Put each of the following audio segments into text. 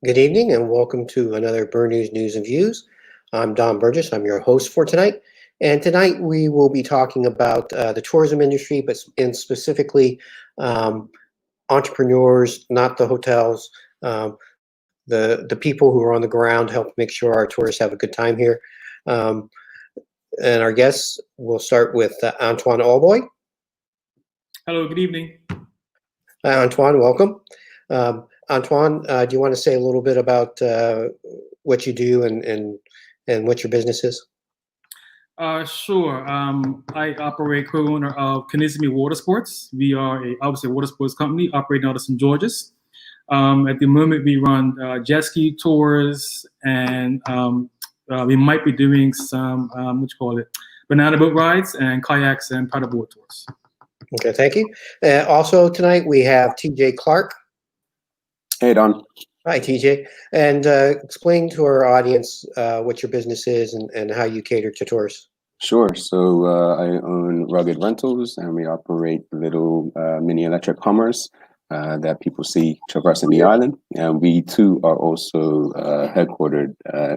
Good evening and welcome to another Bird News and Views. I'm Don Burgess. I'm your host for tonight. And tonight we will be talking about the tourism industry, but specifically um, entrepreneurs, not the hotels, the people who are on the ground, help make sure our tourists have a good time here. Um, and our guests, we'll start with Antwan Albuoy. Hello, good evening. Hi, Antwan, welcome. Antwan, do you want to say a little bit about what you do and what your business is? Sure. I operate co-owner of Kinesimi Water Sports. We are obviously a water sports company operating out of St. George's. At the moment, we run jet ski tours, and we might be doing some banana boat rides and kayaks and paddleboard tours. Okay, thank you. Also tonight we have TJ Clark. Hey, Don. Hi, TJ. And explain to our audience what your business is and how you cater to tourists. Sure. So I own Rugged Rentals, and we operate little mini electric Hummers that people see traversing the island. And we too are also headquartered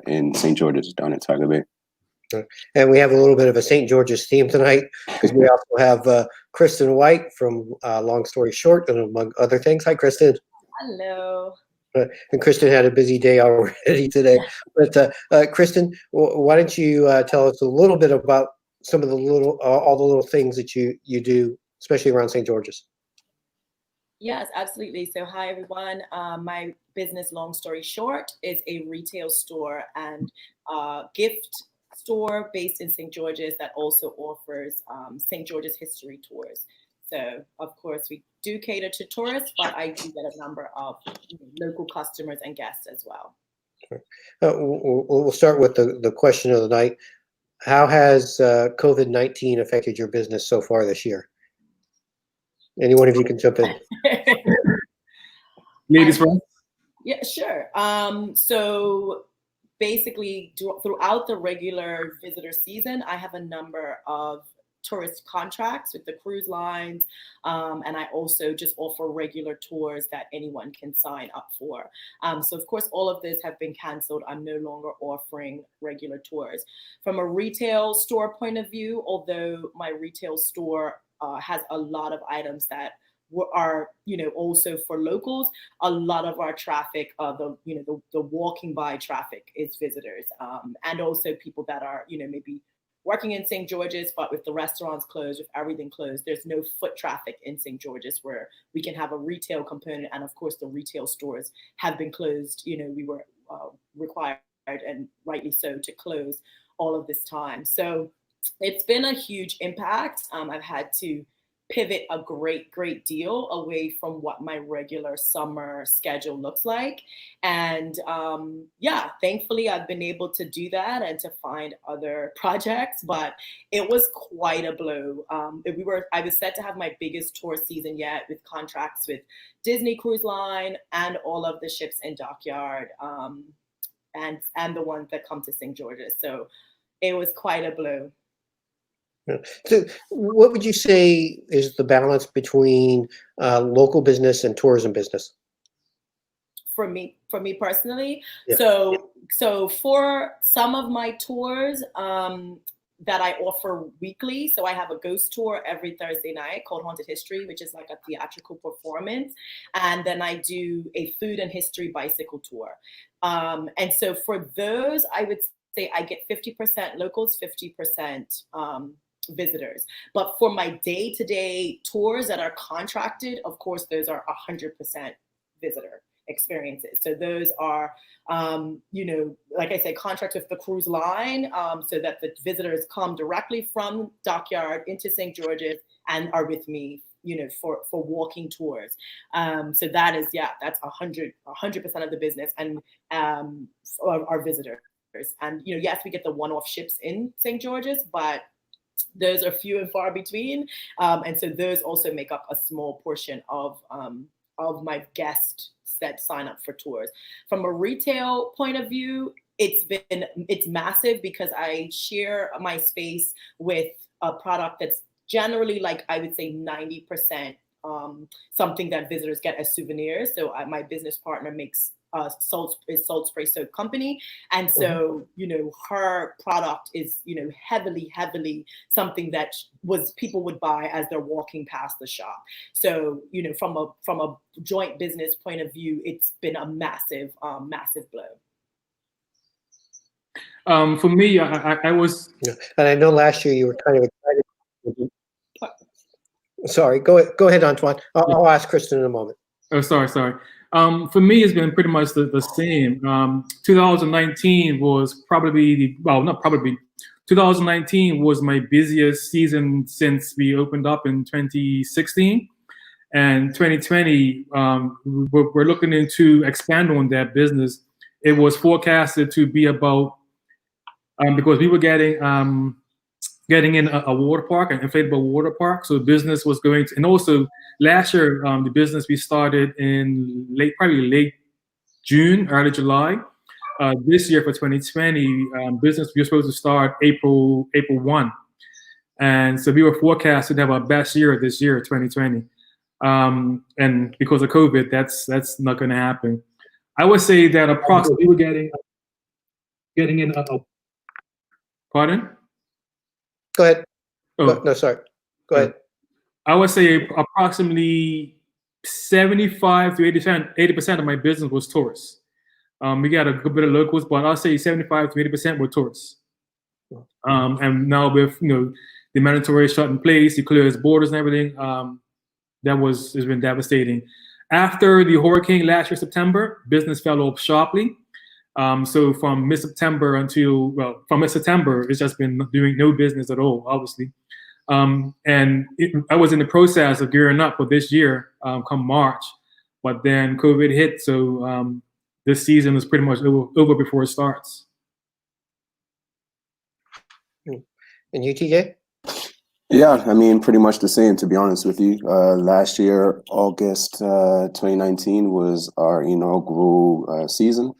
in St. George's down in Tiger Bay. And we have a little bit of a St. George's theme tonight because we also have Kristin White from Long Story Short, and among other things. Hi, Kristin. Hello. And Kristin had a busy day already today. But Kristin, why don't you tell us a little bit about some of the all the little things that you do, especially around St. George's? Yes, absolutely. So hi, everyone. My business, Long Story Short, is a retail store and gift store based in St. George's that also offers St. George's history tours. So, of course, we do cater to tourists, but I do get a number of local customers and guests as well. We'll start with the question of the night. How has COVID-19 affected your business so far this year? Any one of you can jump in. Ladies first. Yeah, sure. So basically, throughout the regular visitor season, I have a number of tourist contracts with the cruise lines, and I also just offer regular tours that anyone can sign up for. So of course, all of this have been canceled. I'm no longer offering regular tours. From a retail store point of view, although my retail store has a lot of items that are also for locals, a lot of our traffic, the walking by traffic is visitors, and also people that are maybe working in St. George's, but with the restaurants closed, with everything closed, there's no foot traffic in St. George's where we can have a retail component. And of course, the retail stores have been closed. We were required, and rightly so, to close all of this time. So it's been a huge impact. I've had to pivot a great deal away from what my regular summer schedule looks like. And thankfully I've been able to do that and to find other projects, but it was quite a blow. I was set to have my biggest tour season yet, with contracts with Disney Cruise Line and all of the ships in Dockyard, and the ones that come to St. George's. So it was quite a blow. So what would you say is the balance between local business and tourism business? For me personally, yeah. So for some of my tours that I offer weekly, so I have a ghost tour every Thursday night called Haunted History, which is like a theatrical performance, and then I do a food and history bicycle tour. And so for those, I would say I get 50% locals, 50% visitors. But for my day-to-day tours that are contracted, of course, those are 100% visitor experiences. So those are, like I said, contracts with the cruise line, so that the visitors come directly from Dockyard into St. George's and are with me, for walking tours. So that is, that's 100% of the business, and our visitors. And yes, we get the one-off ships in St. George's, but those are few and far between, and so those also make up a small portion of my guests that sign up for tours. From a retail point of view, it's massive because I share my space with a product that's generally, like, I would say 90% something that visitors get as souvenirs. So my business partner makes salt spray soap company, and so her product is heavily something that people would buy as they're walking past the shop. So from a joint business point of view, it's been a massive blow. For me, I was. Yeah. And I know last year you were kind of excited. Sorry, go ahead, Antwan. I'll ask Kristin in a moment. Oh, sorry. For me, it's been pretty much the same. 2019 was probably, 2019 was my busiest season since we opened up in 2016. And 2020, we're looking to expand on that business. It was forecasted to be about, because we were getting in a water park, an inflatable water park. So business was going to, and also last year, the business we started in probably late June, early July. This year for 2020, business we were supposed to start April 1. And so we were forecasted to have our best year this year, 2020. And because of COVID, that's not going to happen. I would say that approximately we were getting in pardon? Go ahead. Oh, No, sorry. Go ahead. I would say approximately 75 to 80% of my business was tourists. We got a good bit of locals, but I'll say 75 to 80% were tourists. And now with the mandatory shut in place, it clears borders and everything. Has been devastating. After the hurricane last year, September, business fell off sharply. So from mid-September it's just been doing no business at all, obviously. And I was in the process of gearing up for this year, come March, but then COVID hit. So this season is pretty much over before it starts. And you, TJ? Yeah, I mean, pretty much the same, to be honest with you. Last year, August 2019 was our inaugural season.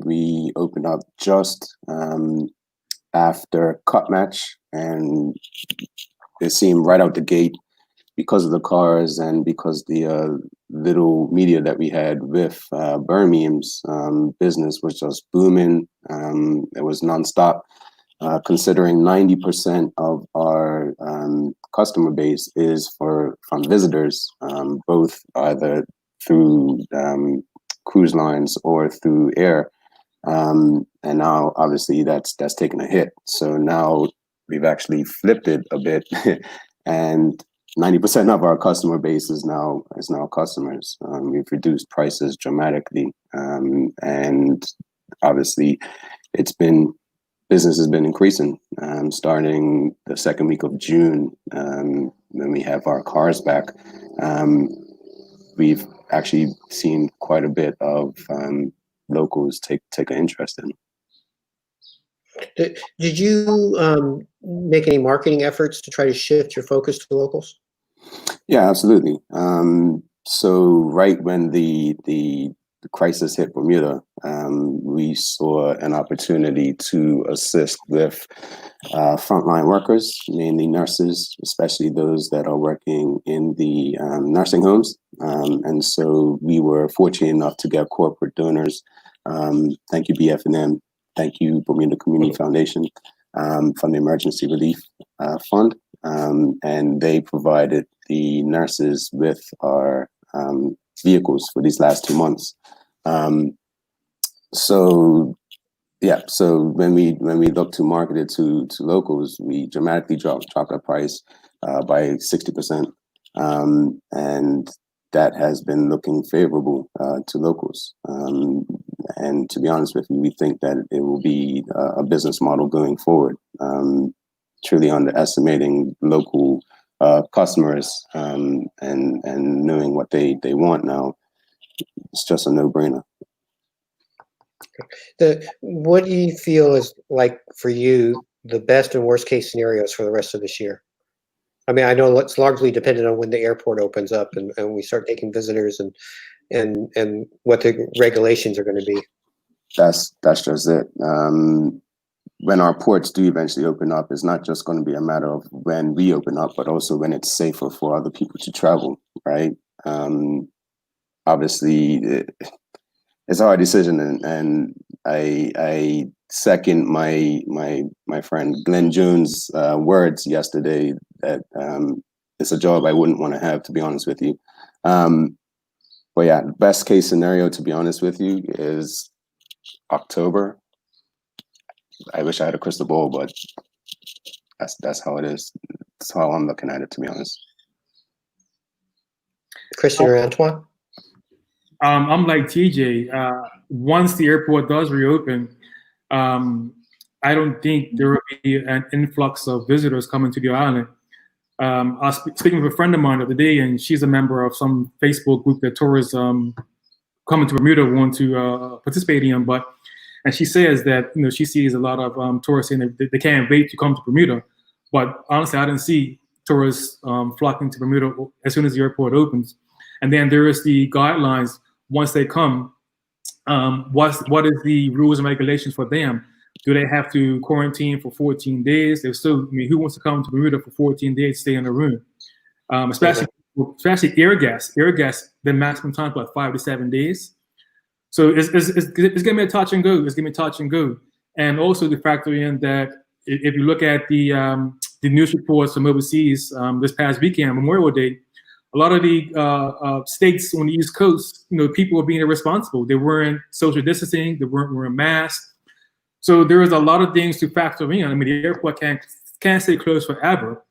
We opened up just after Cup match, and it seemed right out the gate, because of the cars and because the little media that we had with Birmingham's, business was just booming. It was nonstop. Considering 90% of our customer base is from visitors, both either through cruise lines or through air. And now obviously that's taken a hit. So now we've actually flipped it a bit and 90% of our customer base is now customers. We've reduced prices dramatically. And obviously business has been increasing, starting the second week of June, when we have our cars back. We've actually seen quite a bit of locals take an interest in. Did you make any marketing efforts to try to shift your focus to locals? Yeah, absolutely. So right when the crisis hit Bermuda, we saw an opportunity to assist with frontline workers, mainly nurses, especially those that are working in the nursing homes. And so we were fortunate enough to get corporate donors. Thank you, BFNM. Thank you, Bermuda Community Foundation, from the Emergency Relief Fund. And they provided the nurses with our vehicles for these last 2 months. So when we look to market it to locals, we dramatically dropped our price by 60%, and that has been looking favorable to locals. And to be honest with you, we think that it will be a business model going forward. Truly underestimating local customers and knowing what they want now, it's just a no-brainer. What do you feel is, like, for you, the best and worst case scenarios for the rest of this year? I mean, I know it's largely dependent on when the airport opens up and we start taking visitors and what the regulations are going to be. That's just it. When our ports do eventually open up, it's not just going to be a matter of when we open up, but also when it's safer for other people to travel, right? Obviously, it's a hard decision, and I second my friend Glenn Jones' words yesterday that it's a job I wouldn't want to have, to be honest with you. But yeah, best case scenario, to be honest with you, is October. I wish I had a crystal ball, but that's how it is. That's how I'm looking at it, to be honest. Kristin or Antwan? I'm like TJ. Once the airport does reopen, I don't think there will be an influx of visitors coming to the island. I was speaking with a friend of mine the other day, and she's a member of some Facebook group that tourists coming to Bermuda want to participate in. And she says that she sees a lot of tourists saying that they can't wait to come to Bermuda. But honestly, I didn't see tourists flocking to Bermuda as soon as the airport opens. And then there is the guidelines once they come. What is the rules and regulations for them? Do they have to quarantine for 14 days? They're still, who wants to come to Bermuda for 14 days, stay in a room? Especially air gas. Air gas, the maximum time for like 5 to 7 days. So it's going to be a touch and go. It's going to be touch and go. And also to factor in that if you look at the news reports from overseas this past weekend, Memorial Day, a lot of the states on the East Coast, people were being irresponsible. They weren't social distancing. They weren't wearing masks. So there is a lot of things to factor in. I mean, the airport can't stay closed forever,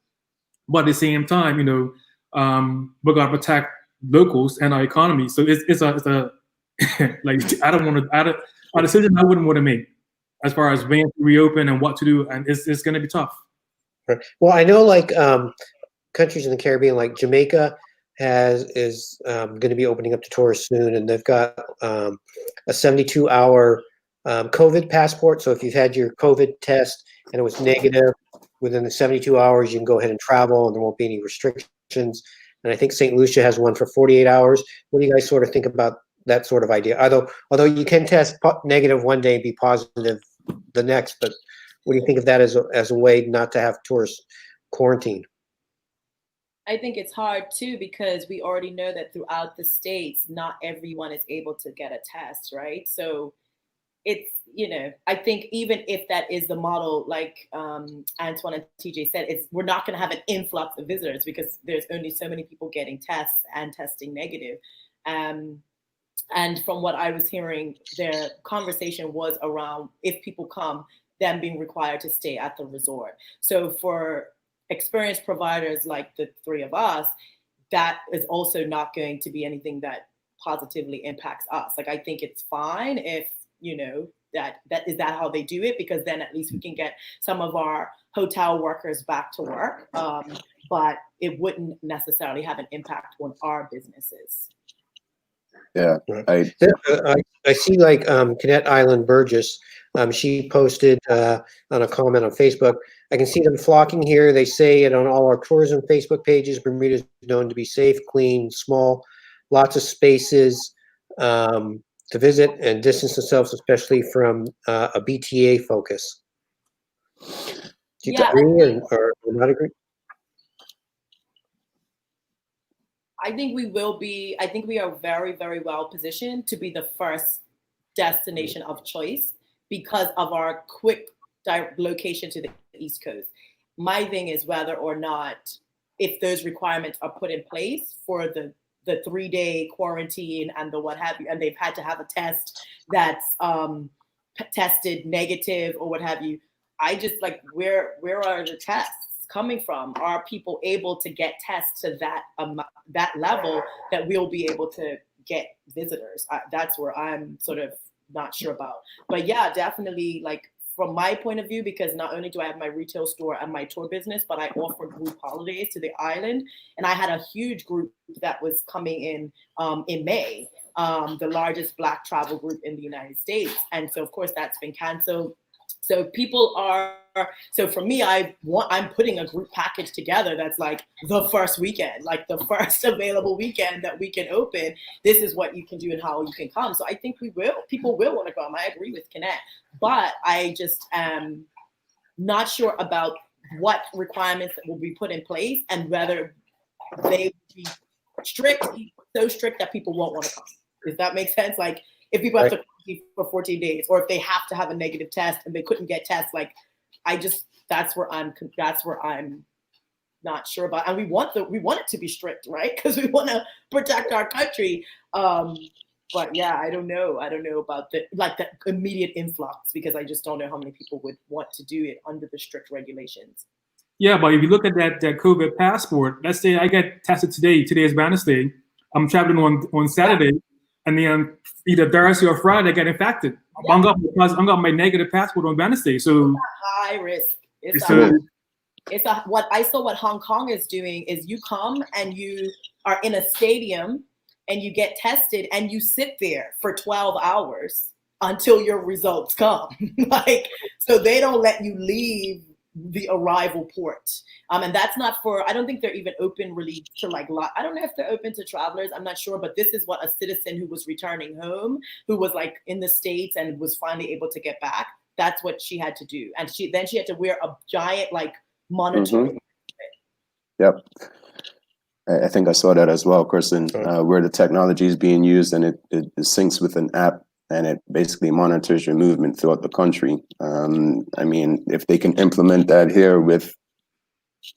but at the same time, we're gonna protect locals and our economy. So it's a like a decision I wouldn't want to make as far as when to reopen and what to do, and it's going to be tough. Right. Well, I know like countries in the Caribbean, like Jamaica, is going to be opening up to tourists soon, and they've got a 72-hour COVID passport. So if you've had your COVID test and it was negative within the 72 hours, you can go ahead and travel, and there won't be any restrictions. And I think St. Lucia has one for 48 hours. What do you guys sort of think about that sort of idea? Although you can test negative one day and be positive the next, but what do you think of that as a way not to have tourists quarantined? I think it's hard too, because we already know that throughout the states, not everyone is able to get a test, right? So it's, I think even if that is the model, like Antwan and TJ said, we're not going to have an influx of visitors because there's only so many people getting tests and testing negative. And from what I was hearing, their conversation was around, if people come, them being required to stay at the resort. So for experienced providers like the three of us, that is also not going to be anything that positively impacts us. Like, I think it's fine if, that is that how they do it, because then at least we can get some of our hotel workers back to work. But it wouldn't necessarily have an impact on our businesses. Yeah, I see like Cadet Island Burgess. She posted on a comment on Facebook, I can see them flocking here. They say it on all our tourism Facebook pages. Bermuda is known to be safe, clean, small, lots of spaces to visit and distance themselves, especially from a BTA focus. Do you agree or not agree? I think we are very, very well positioned to be the first destination of choice because of our quick location to the East Coast. My thing is whether or not, if those requirements are put in place for the 3-day quarantine and the what have you, and they've had to have a test that's tested negative or what have you. I just like, where are the tests coming from? Are people able to get tests to that level that we'll be able to get visitors? That's where I'm sort of not sure about. But yeah, definitely, like, from my point of view, because not only do I have my retail store and my tour business, but I offer group holidays to the island. And I had a huge group that was coming in May, the largest Black travel group in the United States. And so, of course, that's been canceled. So for me, I'm putting a group package together that's like the first weekend, like the first available weekend that we can open. This is what you can do and how you can come. So I think people will want to come. I agree with Kenneth, but I just am not sure about what requirements that will be put in place and whether they will be so strict that people won't want to come. Does that make sense? Like, if people have to quarantine for 14 days, or if they have to have a negative test and they couldn't get tests. Like, that's where I'm not sure about. And we want it to be strict, right? Because we want to protect our country. But yeah, I don't know about the immediate influx, because I just don't know how many people would want to do it under the strict regulations. Yeah, but if you look at that COVID passport, let's say I get tested today. Today is Wednesday. I'm traveling on Saturday, and then either Thursday or Friday I get infected. Yeah. I got my negative passport on Wednesday, so it's a high risk. What Hong Kong is doing is you come and you are in a stadium and you get tested and you sit there for 12 hours until your results come. So they don't let you leave the arrival port. And that's not I don't think they're even open really to I don't know if they're open to travelers. I'm not sure, but this is what a citizen who was returning home, who was in the States and was finally able to get back, that's what she had to do. And she had to wear a giant monitor. Mm-hmm. Yep. I think I saw that as well, Kristin, where the technology is being used and it syncs with an app and it basically monitors your movement throughout the country. I mean, if they can implement that here with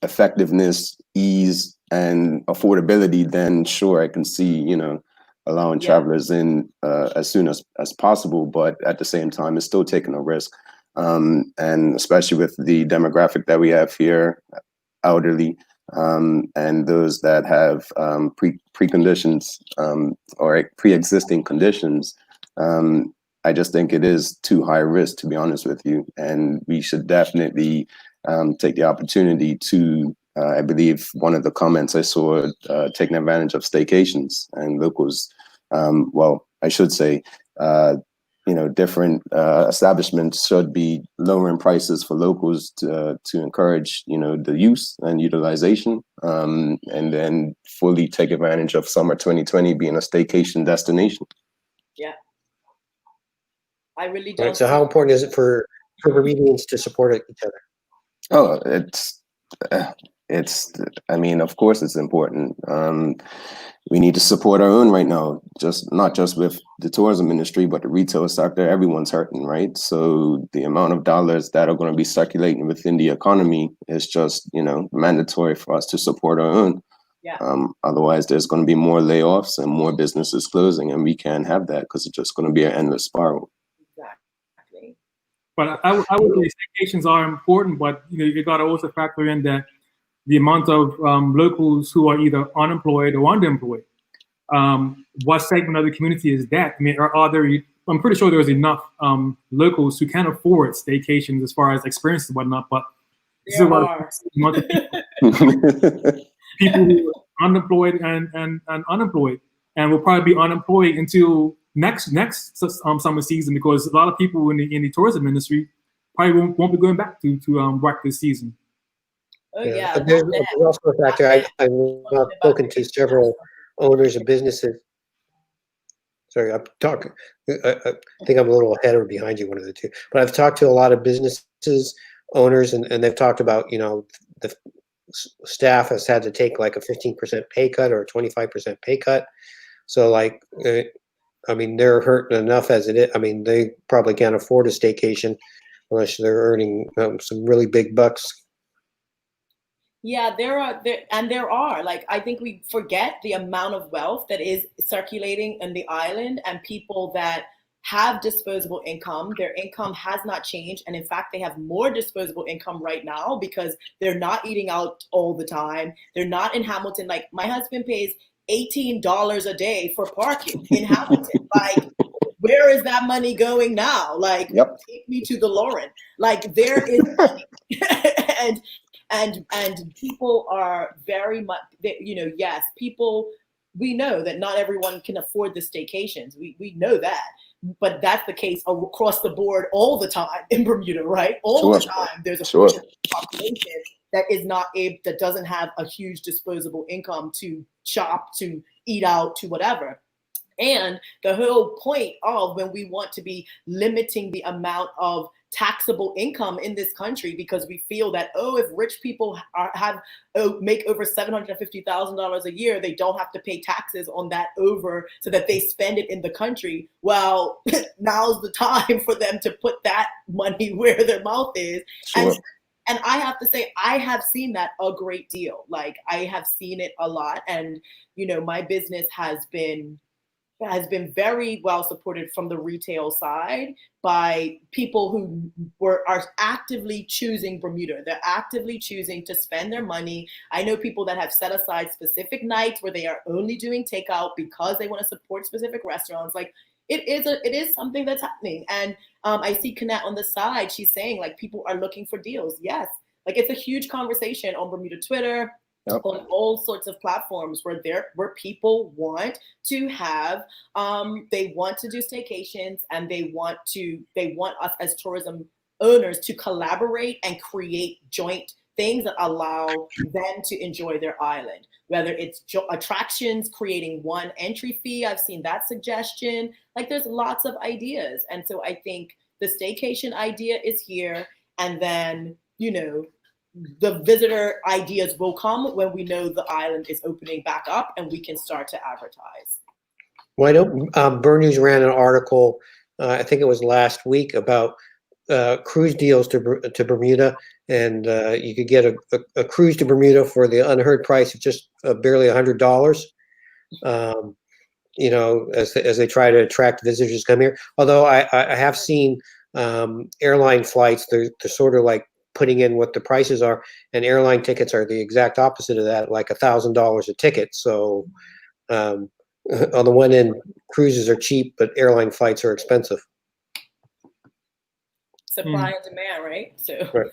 effectiveness, ease, and affordability, then sure, I can see, allowing travelers in as soon as possible. But at the same time, it's still taking a risk. And especially with the demographic that we have here, elderly, and those that have preconditions or pre-existing conditions, I just think it is too high risk, to be honest with you. And we should definitely take the opportunity to, I believe one of the comments I saw, taking advantage of staycations and locals. Well, I should say, different establishments should be lowering prices for locals to encourage, the use and utilization, and then fully take advantage of summer 2020 being a staycation destination. Yeah. I really don't. Right, so how important is it for Bermudians to support each other? Oh, I mean, of course it's important. We need to support our own right now, not just with the tourism industry, but the retail sector. Everyone's hurting, right? So the amount of dollars that are going to be circulating within the economy is just, mandatory for us to support our own. Yeah. Otherwise, there's going to be more layoffs and more businesses closing, and we can't have that because it's just going to be an endless spiral. Exactly. But I would say staycations are important, but you got to also factor in that the amount of locals who are either unemployed or underemployed. What segment of the community is that? I mean, I'm pretty sure there's enough locals who can afford staycations as far as experiences and whatnot, but there are people who are unemployed and unemployed, and will probably be unemployed until next summer season, because a lot of people in the tourism industry probably won't be going back to work this season. Oh yeah. There's also a factor. I've spoken to several owners of businesses. Sorry, I'm talking. I think I'm a little ahead or behind you, one of the two. But I've talked to a lot of businesses owners, and they've talked about the staff has had to take like a 15% pay cut or a 25% pay cut. So I mean, they're hurting enough as it is. I mean, they probably can't afford a staycation unless they're earning some really big bucks. Yeah, there are. I think we forget the amount of wealth that is circulating in the island, and people that have disposable income. Their income has not changed, and in fact, they have more disposable income right now because they're not eating out all the time. They're not in Hamilton. Like, my husband pays $18 a day for parking in Hamilton. Where is that money going now? Take me to the Lauren. There is money. And people are very much, yes, people, we know that not everyone can afford the staycations. We know that, but that's the case across the board all the time in Bermuda, right? All the time. There's a portion of the population that doesn't have a huge disposable income to shop, to eat out, to whatever. And the whole point of when we want to be limiting the amount of taxable income in this country because we feel that, oh, if rich people make over $750,000 a year, they don't have to pay taxes on that over so that they spend it in the country. Well, now's the time for them to put that money where their mouth is. Sure. And I have to say, I have seen that a great deal. Like, I have seen it a lot. And, you know, my business has been very well supported from the retail side by people who are actively choosing Bermuda. They're actively choosing to spend their money. I know people that have set aside specific nights where they are only doing takeout because they want to support specific restaurants. Like, it is something that's happening. And I see Kanat on the side. She's saying, like, people are looking for deals. Yes. Like, it's a huge conversation on Bermuda Twitter, Yep. on all sorts of platforms where people want to have, they want to do staycations, and they want us as tourism owners to collaborate and create joint things that allow them to enjoy their island. Whether it's attractions, creating one entry fee, I've seen that suggestion. Like, there's lots of ideas, and so I think the staycation idea is here, and then, you know, the visitor ideas will come when we know the island is opening back up and we can start to advertise. Well, I know Bernie's ran an article, I think it was last week, about cruise deals to Bermuda, and you could get a cruise to Bermuda for the unheard price of just barely $100. You know, as they try to attract visitors to come here. Although I have seen airline flights, they're sort of like putting in what the prices are, and airline tickets are the exact opposite of that, like $1,000 a ticket. So on the one end, cruises are cheap, but airline flights are expensive. Supply and demand, right? So Right.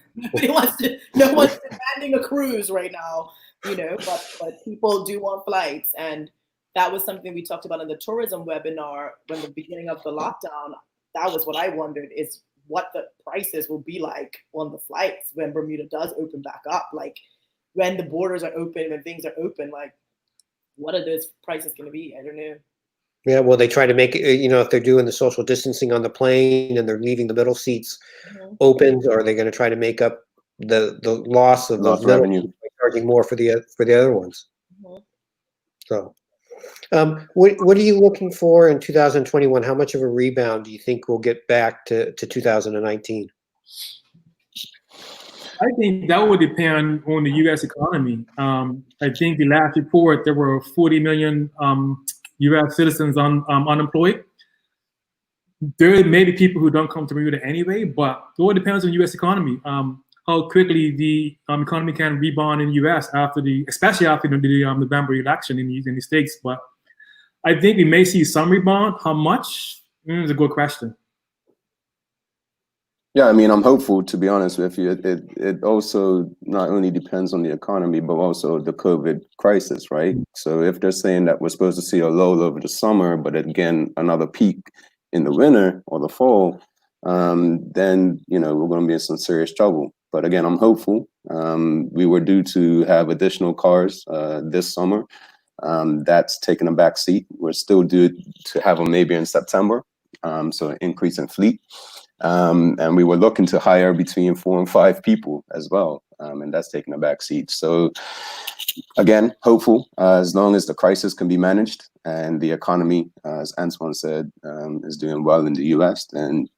no one's demanding a cruise right now, you know, but people do want flights. And that was something we talked about in the tourism webinar when the beginning of the lockdown. That was what I wondered, is what the prices will be like on the flights when Bermuda does open back up. Like, when the borders are open and things are open, like, what are those prices going to be? I don't know. Yeah, well, they try to make it, you know, if they're doing the social distancing on the plane and they're leaving the middle seats open, or are they going to try to make up the loss of Lost the middle revenue, by charging more for the other ones? So, what are you looking for in 2021? How much of a rebound do you think we'll get back to 2019? I think that would depend on the U.S. economy. I think the last report, there were 40 million U.S. citizens unemployed. There may be people who don't come to Bermuda anyway, but it all depends on the U.S. economy. How quickly the economy can rebound in the U.S. especially after the November election in the states. But I think we may see some rebound. How much is a good question. Yeah, I mean, I'm hopeful, to be honest with you. It also not only depends on the economy, but also the COVID crisis, right? So if they're saying that we're supposed to see a lull over the summer, but again, another peak in the winter or the fall, then, you know, we're going to be in some serious trouble. But again, I'm hopeful. We were due to have additional cars this summer. That's taken a back seat. We're still due to have them maybe in September. So an increase in fleet. And we were looking to hire between 4 and 5 people as well. And that's taking a back seat. So again, hopeful, as long as the crisis can be managed and the economy, as Antwan said, is doing well in the US, then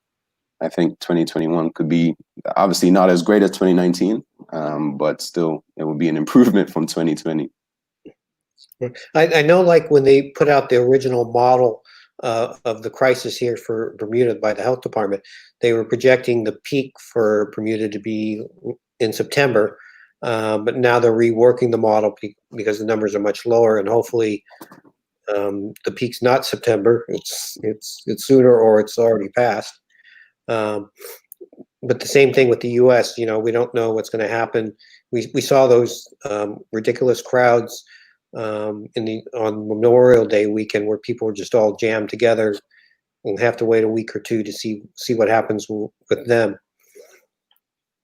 I think 2021 could be obviously not as great as 2019, but still it will be an improvement from 2020. I know, like, when they put out the original model of the crisis here for Bermuda by the health department, they were projecting the peak for Bermuda to be in September, but now they're reworking the model because the numbers are much lower, and hopefully the peak's not September. It's sooner, or it's already passed. But the same thing with the U.S. You know, we don't know what's going to happen. We saw those ridiculous crowds on Memorial Day weekend, where people were just all jammed together. We'll have to wait a week or two to see what happens with them.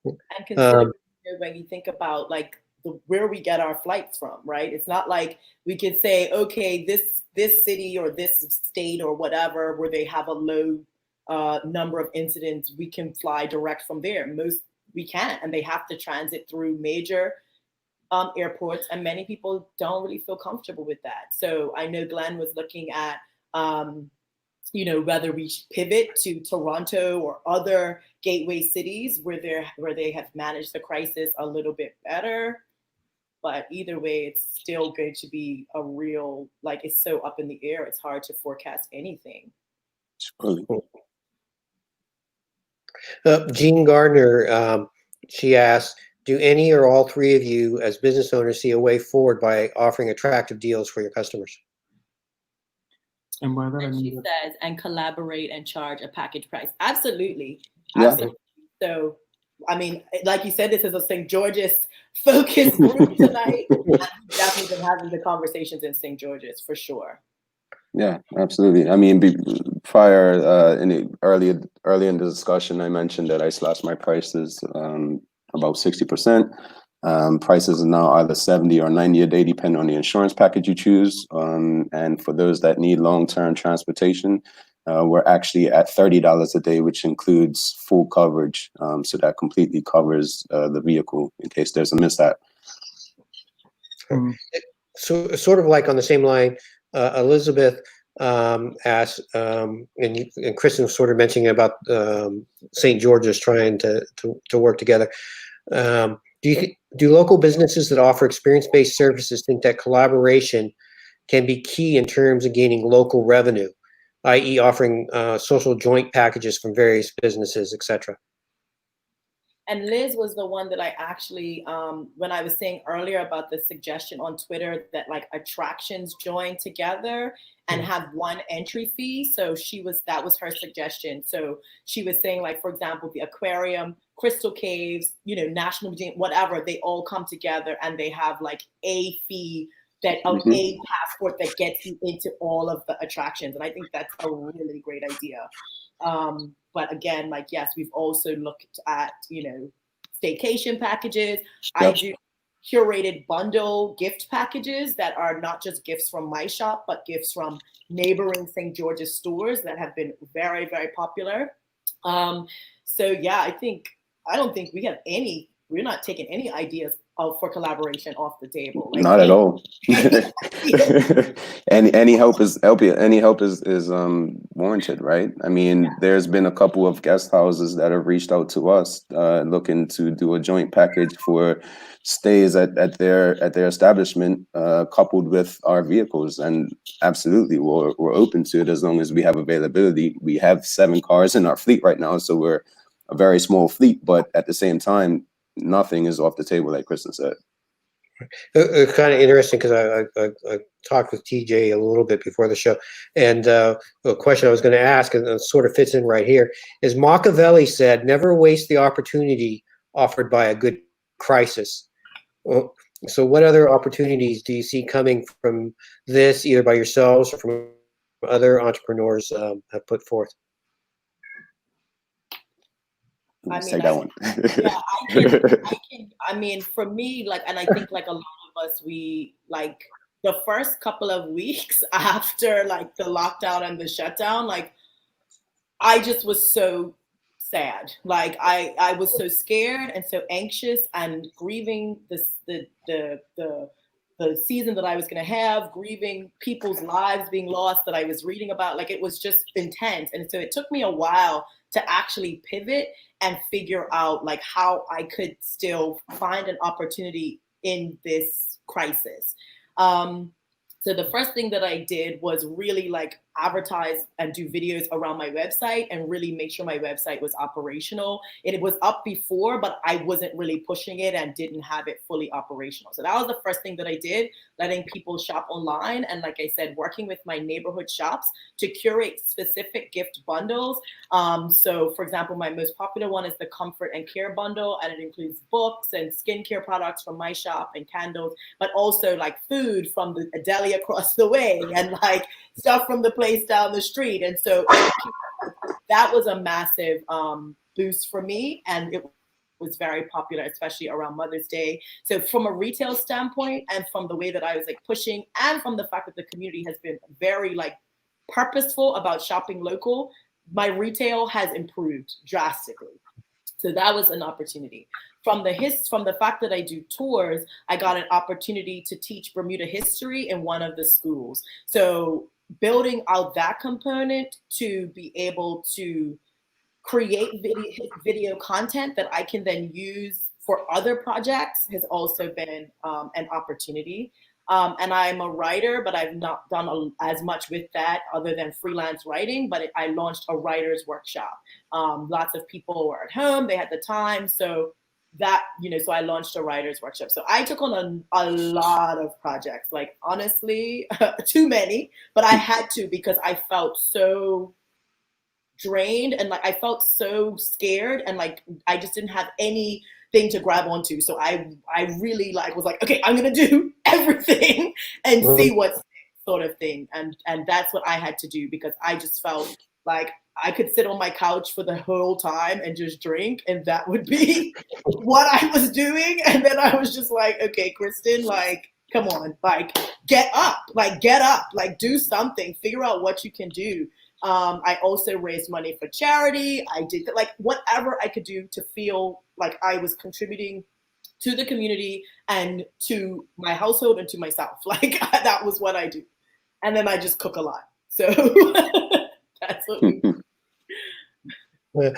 And consider, when you think about, like, where we get our flights from, right? It's not like we could say, okay, this city or this state or whatever, where they have a low number of incidents, we can fly direct from there. Most we can't, and they have to transit through major airports, and many people don't really feel comfortable with that. So I know Glenn was looking at, whether we pivot to Toronto or other gateway cities where they have managed the crisis a little bit better. But either way, it's still going to be a real, like, it's so up in the air. It's hard to forecast anything. Jean Gardner, she asked, do any or all three of you as business owners see a way forward by offering attractive deals for your customers? And by that, I And mean, she says, and collaborate and charge a package price. Absolutely. Yeah. Absolutely. So, I mean, like you said, this is a St. George's focus group tonight. I've definitely been having the conversations in St. George's for sure. Yeah, absolutely. I mean, prior early in the discussion, I mentioned that I slashed my prices about 60%. Prices are now either 70 or 90 a day, depending on the insurance package you choose. And for those that need long-term transportation, we're actually at $30 a day, which includes full coverage. So that completely covers the vehicle in case there's a mishap. So sort of like on the same line, Elizabeth asked, and Kristin was sort of mentioning about St. George's trying to work together. Do local businesses that offer experience-based services think that collaboration can be key in terms of gaining local revenue, i.e. offering social joint packages from various businesses, etc.? And Liz was the one that I actually, when I was saying earlier about the suggestion on Twitter that like attractions join together and have one entry fee. So that was her suggestion. So she was saying, like, for example, the aquarium, Crystal Caves, National Museum, whatever, they all come together and they have like a fee that a passport that gets you into all of the attractions. And I think that's a really great idea. But again, like, yes, we've also looked at, staycation packages. I do curated bundle gift packages that are not just gifts from my shop, but gifts from neighboring St. George's stores that have been very, very popular. So yeah, I don't think we're not taking any ideas for collaboration off the table. Like, not at all. Any help is warranted, right? I mean, there's been a couple of guest houses that have reached out to us looking to do a joint package for stays at their establishment, coupled with our vehicles, and absolutely we're open to it as long as we have availability. We have 7 cars in our fleet right now, so we're a very small fleet, but at the same time, nothing is off the table, like Kristin said. It's kind of interesting because I talked with TJ a little bit before the show, and a question I was going to ask, and it sort of fits in right here, is Machiavelli said, never waste the opportunity offered by a good crisis. So what other opportunities do you see coming from this, either by yourselves or from other entrepreneurs have put forth? I mean, take that one. Yeah, I mean, for me, like, and I think like a lot of us, we like the first couple of weeks after like the lockdown and the shutdown, like I just was so sad. Like I was so scared and so anxious and grieving the season that I was going to have, grieving people's lives being lost that I was reading about. Like, it was just intense. And so it took me a while to actually pivot and figure out like how I could still find an opportunity in this crisis. So the first thing that I did was really like advertise and do videos around my website and really make sure my website was operational. It was up before, but I wasn't really pushing it and didn't have it fully operational. So that was the first thing that I did, letting people shop online. And like I said, working with my neighborhood shops to curate specific gift bundles. So for example, my most popular one is the Comfort and Care bundle, and it includes books and skincare products from my shop and candles, but also like food from the deli across the way and like stuff from the place down the street. And so that was a massive boost for me, and it was very popular, especially around Mother's Day. So from a retail standpoint, and from the way that I was like pushing, and from the fact that the community has been very like purposeful about shopping local, my retail has improved drastically. So that was an opportunity. From the fact that I do tours, I got an opportunity to teach Bermuda history in one of the schools. So building out that component to be able to create video content that I can then use for other projects has also been an opportunity. And I'm a writer, but I've not done as much with that other than freelance writing, but I launched a writer's workshop. Lots of people were at home, they had the time. So that, so I launched a writer's workshop. So I took on a lot of projects, like honestly, too many, but I had to because I felt so drained and like I felt so scared and like I just didn't have anything to grab onto. So I really was like, okay, I'm gonna do everything and see what's sort of thing. And that's what I had to do because I just felt like I could sit on my couch for the whole time and just drink, and that would be what I was doing. And then I was just like, okay, Kristin, like, come on, like, get up, like, do something, figure out what you can do. I also raised money for charity. I did like whatever I could do to feel like I was contributing to the community and to my household and to myself. Like that was what I do. And then I just cook a lot. So that's what we do. But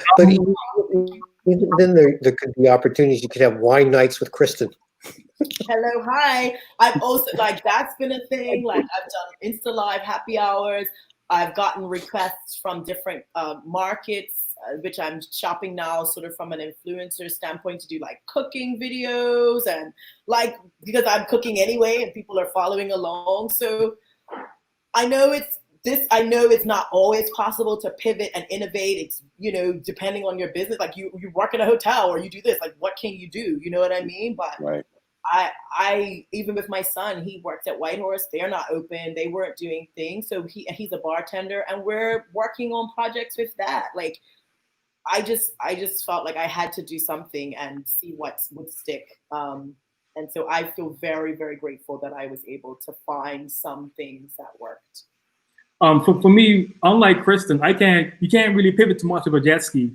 then there could be opportunities. You could have wine nights with Kristin. Hello, hi. I've also that's been a thing. Like I've done Insta Live happy hours. I've gotten requests from different markets, which I'm shopping now sort of from an influencer standpoint to do like cooking videos and like, because I'm cooking anyway and people are following along. So I know it's not always possible to pivot and innovate. It's, depending on your business, like you work in a hotel or you do this, like what can you do? You know what I mean? But right. I even with my son, he works at Whitehorse. They're not open. They weren't doing things. So he's a bartender and we're working on projects with that. Like, I just felt like I had to do something and see what would stick. And so I feel very, very grateful that I was able to find some things that worked. For me, unlike Kristin, you can't really pivot too much of a jet ski.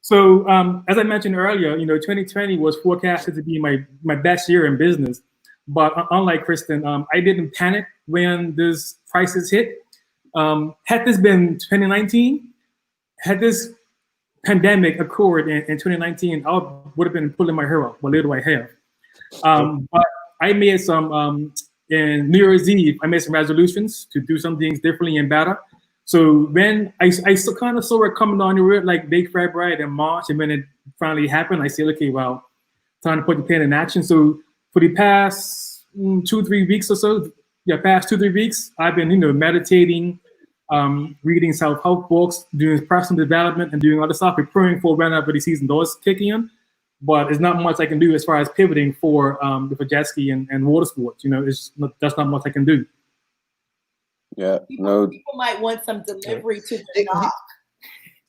So as I mentioned earlier, 2020 was forecasted to be my best year in business. But unlike Kristin, I didn't panic when this crisis hit. Had this been 2019, had this pandemic occurred in 2019, I would have been pulling my hair out. What little I have. But I made some, in New Year's Eve, I made some resolutions to do some things differently and better. So when I kind of saw it coming on the road, like late February and March, and when it finally happened, I said, okay, well, time to put the plan in action. So for the past 2-3 weeks or so, past 2-3 weeks, I've been, meditating, reading self-help books, doing personal development, and doing other stuff, preparing for whenever the season does kick in. But there's not much I can do as far as pivoting for jet ski and water sports. That's not much I can do. Yeah, people might want some delivery to their dock.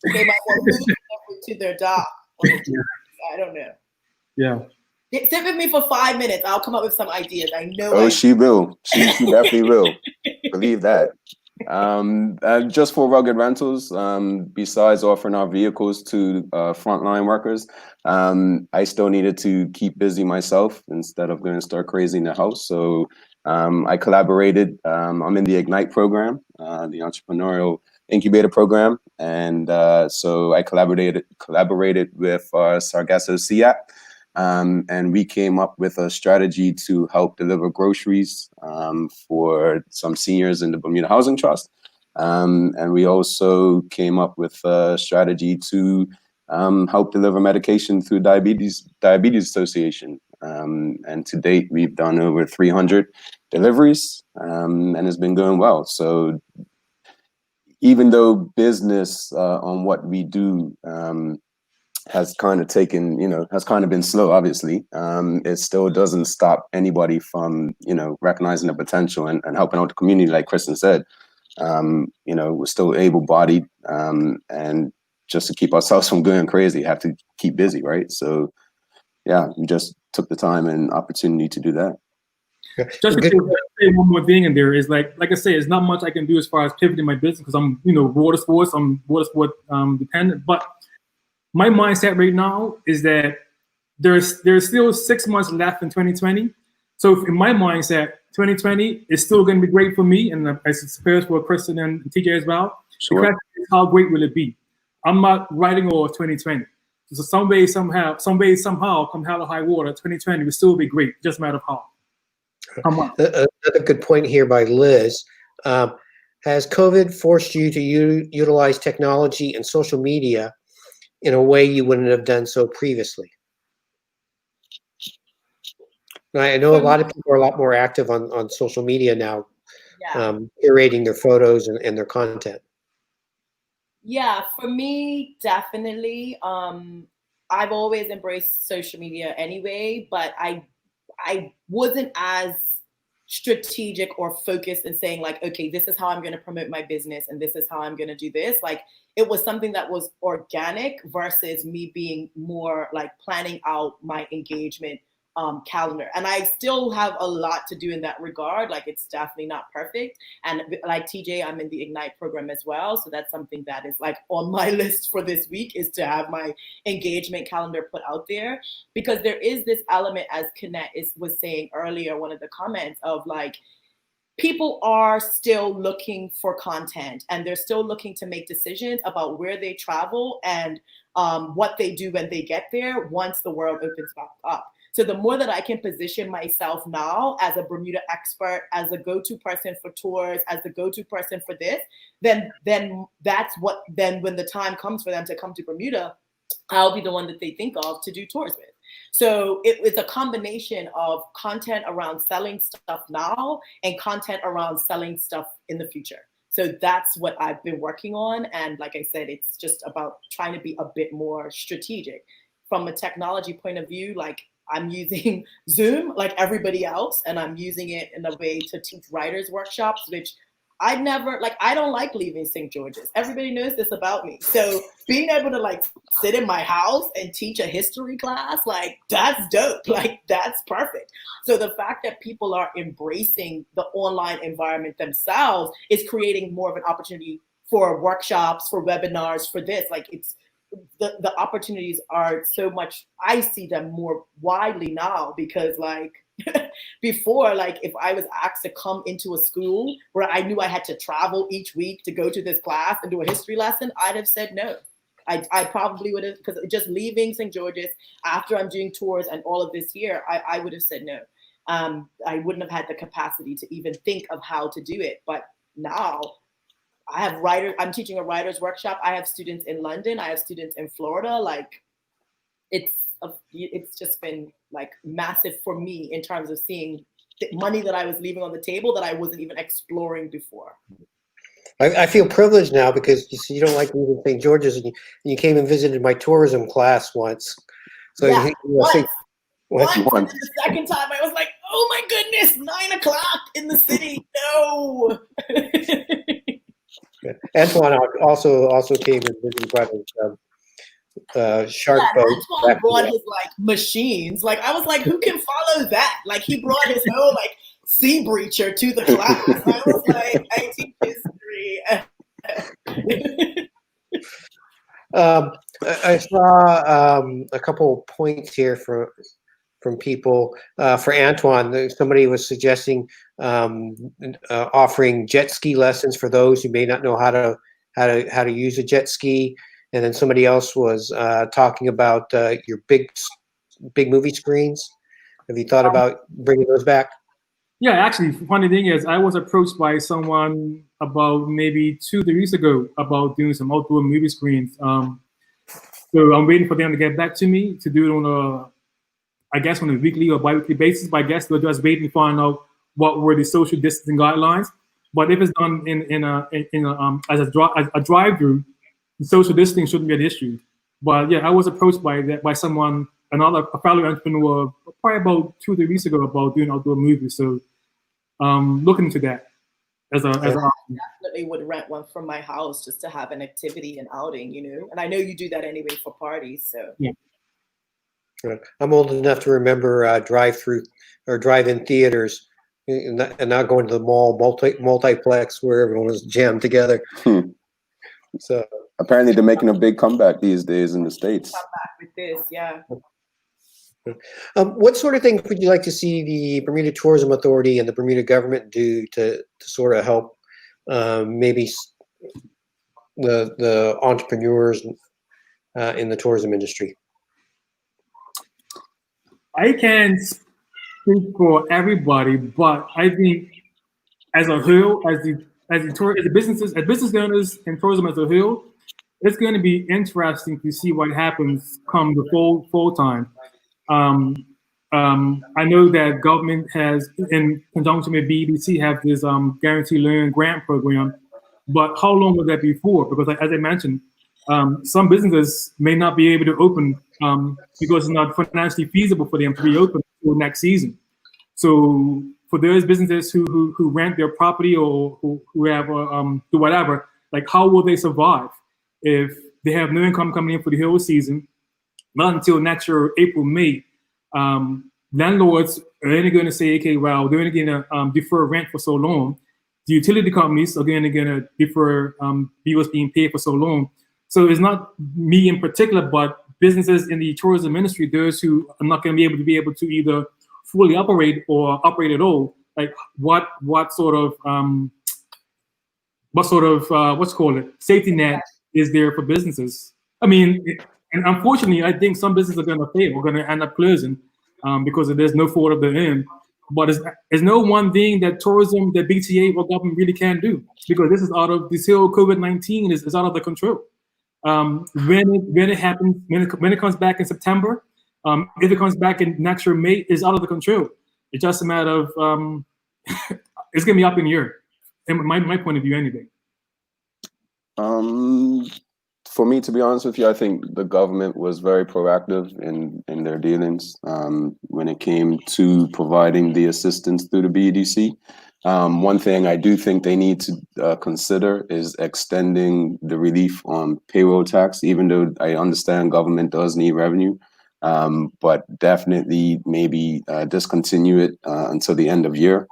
They might want food delivery to their dock. I don't know. Yeah. Sit with me for 5 minutes. I'll come up with some ideas. I know. Oh, she will. She definitely will. Believe that. Just for Rugged Rentals, besides offering our vehicles to frontline workers, I still needed to keep busy myself instead of going to start crazy in the house. So I collaborated. I'm in the Ignite program, the entrepreneurial incubator program, and so I collaborated with Sargasso SEAT, and we came up with a strategy to help deliver groceries for some seniors in the Bermuda Housing Trust, and we also came up with a strategy to help deliver medication through Diabetes Association. And to date, we've done over 300 deliveries, and it's been going well. So even though business on what we do has kind of taken, has kind of been slow, obviously, it still doesn't stop anybody from, recognizing the potential and helping out the community, like Kristin said. We're still able-bodied, and just to keep ourselves from going crazy, have to keep busy, right? So yeah, we just took the time and opportunity to do that. Just to Good. say one more thing in there is like I say, it's not much I can do as far as pivoting my business because I'm water sports, I'm water sport dependent. But my mindset right now is that there's still 6 months left in 2020. So in my mindset, 2020 is still going to be great for me, and I suppose for Kristin and TJ as well. Sure. The question is, how great will it be? I'm not writing off 2020. So someday, somehow, come hell or high water, 2020 will still be great. Just a matter of how. Another good point here by Liz. Has COVID forced you to utilize technology and social media in a way you wouldn't have done so previously? I know a lot of people are a lot more active on social media now, curating their photos and their content. Yeah, for me, definitely. I've always embraced social media anyway, but I wasn't as strategic or focused in saying like, okay, this is how I'm going to promote my business and this is how I'm going to do this. Like, it was something that was organic versus me being more like planning out my engagement calendar. And I still have a lot to do in that regard. Like, it's definitely not perfect. And like TJ, I'm in the Ignite program as well. So that's something that is like on my list for this week, is to have my engagement calendar put out there, because there is this element, as Connect was saying earlier, one of the comments, of like, people are still looking for content and they're still looking to make decisions about where they travel and what they do when they get there once the world opens back up. So the more that I can position myself now as a Bermuda expert, as a go-to person for tours, as the go-to person for this, then that's what, then when the time comes for them to come to Bermuda, I'll be the one that they think of to do tours with. So it's a combination of content around selling stuff now and content around selling stuff in the future. So that's what I've been working on. And like I said, it's just about trying to be a bit more strategic. From a technology point of view, like, I'm using Zoom like everybody else, and I'm using it in a way to teach writers workshops, which I don't like leaving St. George's. Everybody knows this about me. So being able to like sit in my house and teach a history class, like, that's dope. Like, that's perfect. So the fact that people are embracing the online environment themselves is creating more of an opportunity for workshops, for webinars, for this. Like, it's, the opportunities are so much, I see them more widely now, because like before, like, if I was asked to come into a school where I knew I had to travel each week to go to this class and do a history lesson, I'd have said no. I probably would have, because just leaving St. George's after I'm doing tours and all of this here, I would have said no. I wouldn't have had the capacity to even think of how to do it. But now I have I'm teaching a writer's workshop. I have students in London. I have students in Florida. Like, it's just been like massive for me in terms of seeing the money that I was leaving on the table that I wasn't even exploring before. I feel privileged now because you don't like leaving St. George's, and you came and visited my tourism class once. So yeah, once. Once. And the second time I was like, oh my goodness, 9 o'clock in the city. No. Antwan also came and visited, brought his shark boat. Antwan brought his like machines. Like, I was like, who can follow that? Like, he brought his whole like sea breacher to the class. I was like, I teach history. I saw a couple points here from people. For Antwan, somebody was suggesting offering jet ski lessons for those who may not know how to use a jet ski, and then somebody else was talking about your big movie screens. Have you thought about bringing those back? Yeah, actually, funny thing is, I was approached by someone about maybe 2-3 weeks ago about doing some outdoor movie screens. So I'm waiting for them to get back to me to do it on a weekly or bi-weekly basis. But I guess they're just waiting to find out what were the social distancing guidelines. But if it's done as a drive-through, the social distancing shouldn't be an issue. But yeah, I was approached by someone, a fellow entrepreneur, probably about 2-3 weeks ago about doing outdoor movies. So looking into that as a definitely would rent one from my house just to have an activity and outing, and I know you do that anyway for parties. So yeah. I'm old enough to remember drive-through or drive-in theaters and not going to the mall multiplex where everyone was jammed together. So apparently they're making a big comeback these days in the States. With this, yeah. What sort of things would you like to see the Bermuda Tourism Authority and the Bermuda government do to sort of help maybe the entrepreneurs in the tourism industry? I can't speak for everybody, but I think as a whole, as business owners and tourism as a whole, it's going to be interesting to see what happens come the fall time. I know that government has, in conjunction with BEDC, have this guarantee loan grant program, but how long will that be for? Because as I mentioned, some businesses may not be able to open because it's not financially feasible for them to reopen for next season. So for those businesses who rent their property or who have do whatever, like how will they survive if they have no income coming in for the whole season? Not until next year, April, May. Landlords are only going to say, okay, well, they're only going to defer rent for so long. The utility companies are going to defer bills being paid for so long. So it's not me in particular, but businesses in the tourism industry, those who are not going to be able to either fully operate or operate at all. Like what sort of what's called it safety net is there for businesses? I mean, and unfortunately, I think some businesses are going to fail. We're going to end up closing because there's no fault of their own. But there's no one thing that tourism, that BTA or government really can do, because this whole COVID-19 is out of the control. When it happens, when it comes back in September, if it comes back in next year May, is out of the control. It's just a matter of it's gonna be up in the air. In my point of view, anyway. For me, to be honest with you, I think the government was very proactive in their dealings when it came to providing the assistance through the BEDC. One thing I do think they need to consider is extending the relief on payroll tax, even though I understand government does need revenue, but definitely maybe discontinue it until the end of year.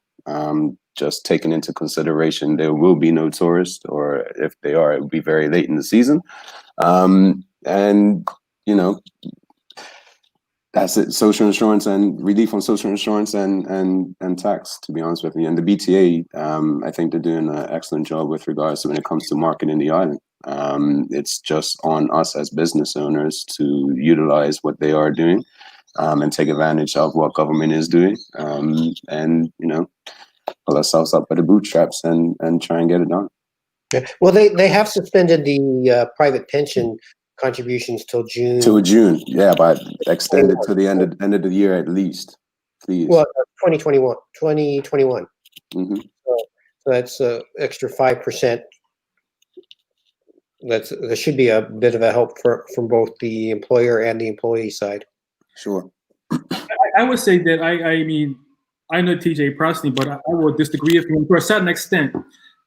Just taking into consideration there will be no tourists, or if they are, it will be very late in the season. And, you know, that's it. Social insurance and relief on social insurance and tax, to be honest with you. And the BTA, I think they're doing an excellent job with regards to when it comes to marketing the island. It's just on us as business owners to utilize what they are doing and take advantage of what government is doing. And, you know, pull ourselves up by the bootstraps and try and get it done. Yeah. Well, they have suspended the private pension contributions till June. Till June, yeah, but extended to the end of the year at least, please. Well, 2021. Mm-hmm. So that's extra 5%. There should be a bit of a help from both the employer and the employee side. Sure. I would say that I mean, I know TJ personally, but I would disagree with him to a certain extent.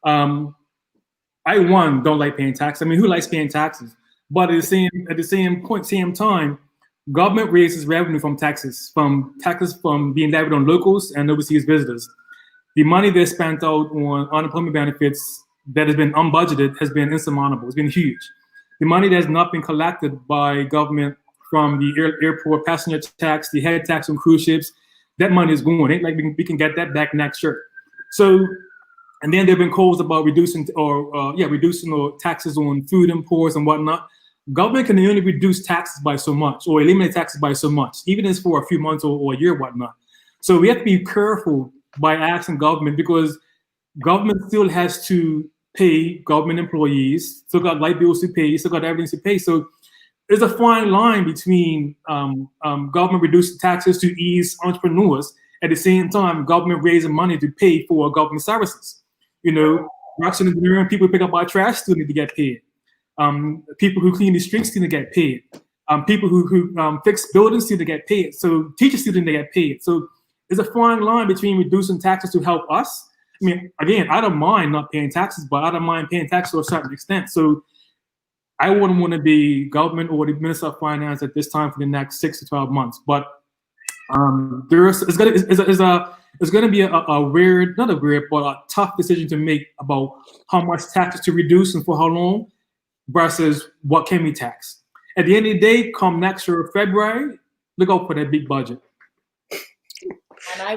I don't like paying taxes. I mean, who likes paying taxes? But at the same time, government raises revenue from taxes from being levied on locals and overseas visitors. The money that's spent out on unemployment benefits that has been unbudgeted has been insurmountable. It's been huge. The money that's not been collected by government from the airport passenger tax, the head tax on cruise ships, that money is going. Ain't like we can get that back next year. So, and then there have been calls about reducing taxes on food imports and whatnot. Government can only reduce taxes by so much or eliminate taxes by so much, even if it's for a few months or a year, whatnot. So we have to be careful by asking government, because government still has to pay government employees, still got light bills to pay, still got everything to pay. So there's a fine line between government reducing taxes to ease entrepreneurs, at the same time government raising money to pay for government services. You know, production engineering, people who pick up our trash still need to get paid. People who clean the streets need to get paid. People who fix buildings need to get paid. So teachers still need to get paid. So there's a fine line between reducing taxes to help us. I mean, again, I don't mind not paying taxes, but I don't mind paying taxes to a certain extent. So I wouldn't want to be government or the Minister of Finance at this time for the next 6 to 12 months. But it's going to be a weird, not a weird, but a tough decision to make about how much taxes to reduce and for how long versus what can be taxed. At the end of the day, come next year, February, look out for that big budget. And I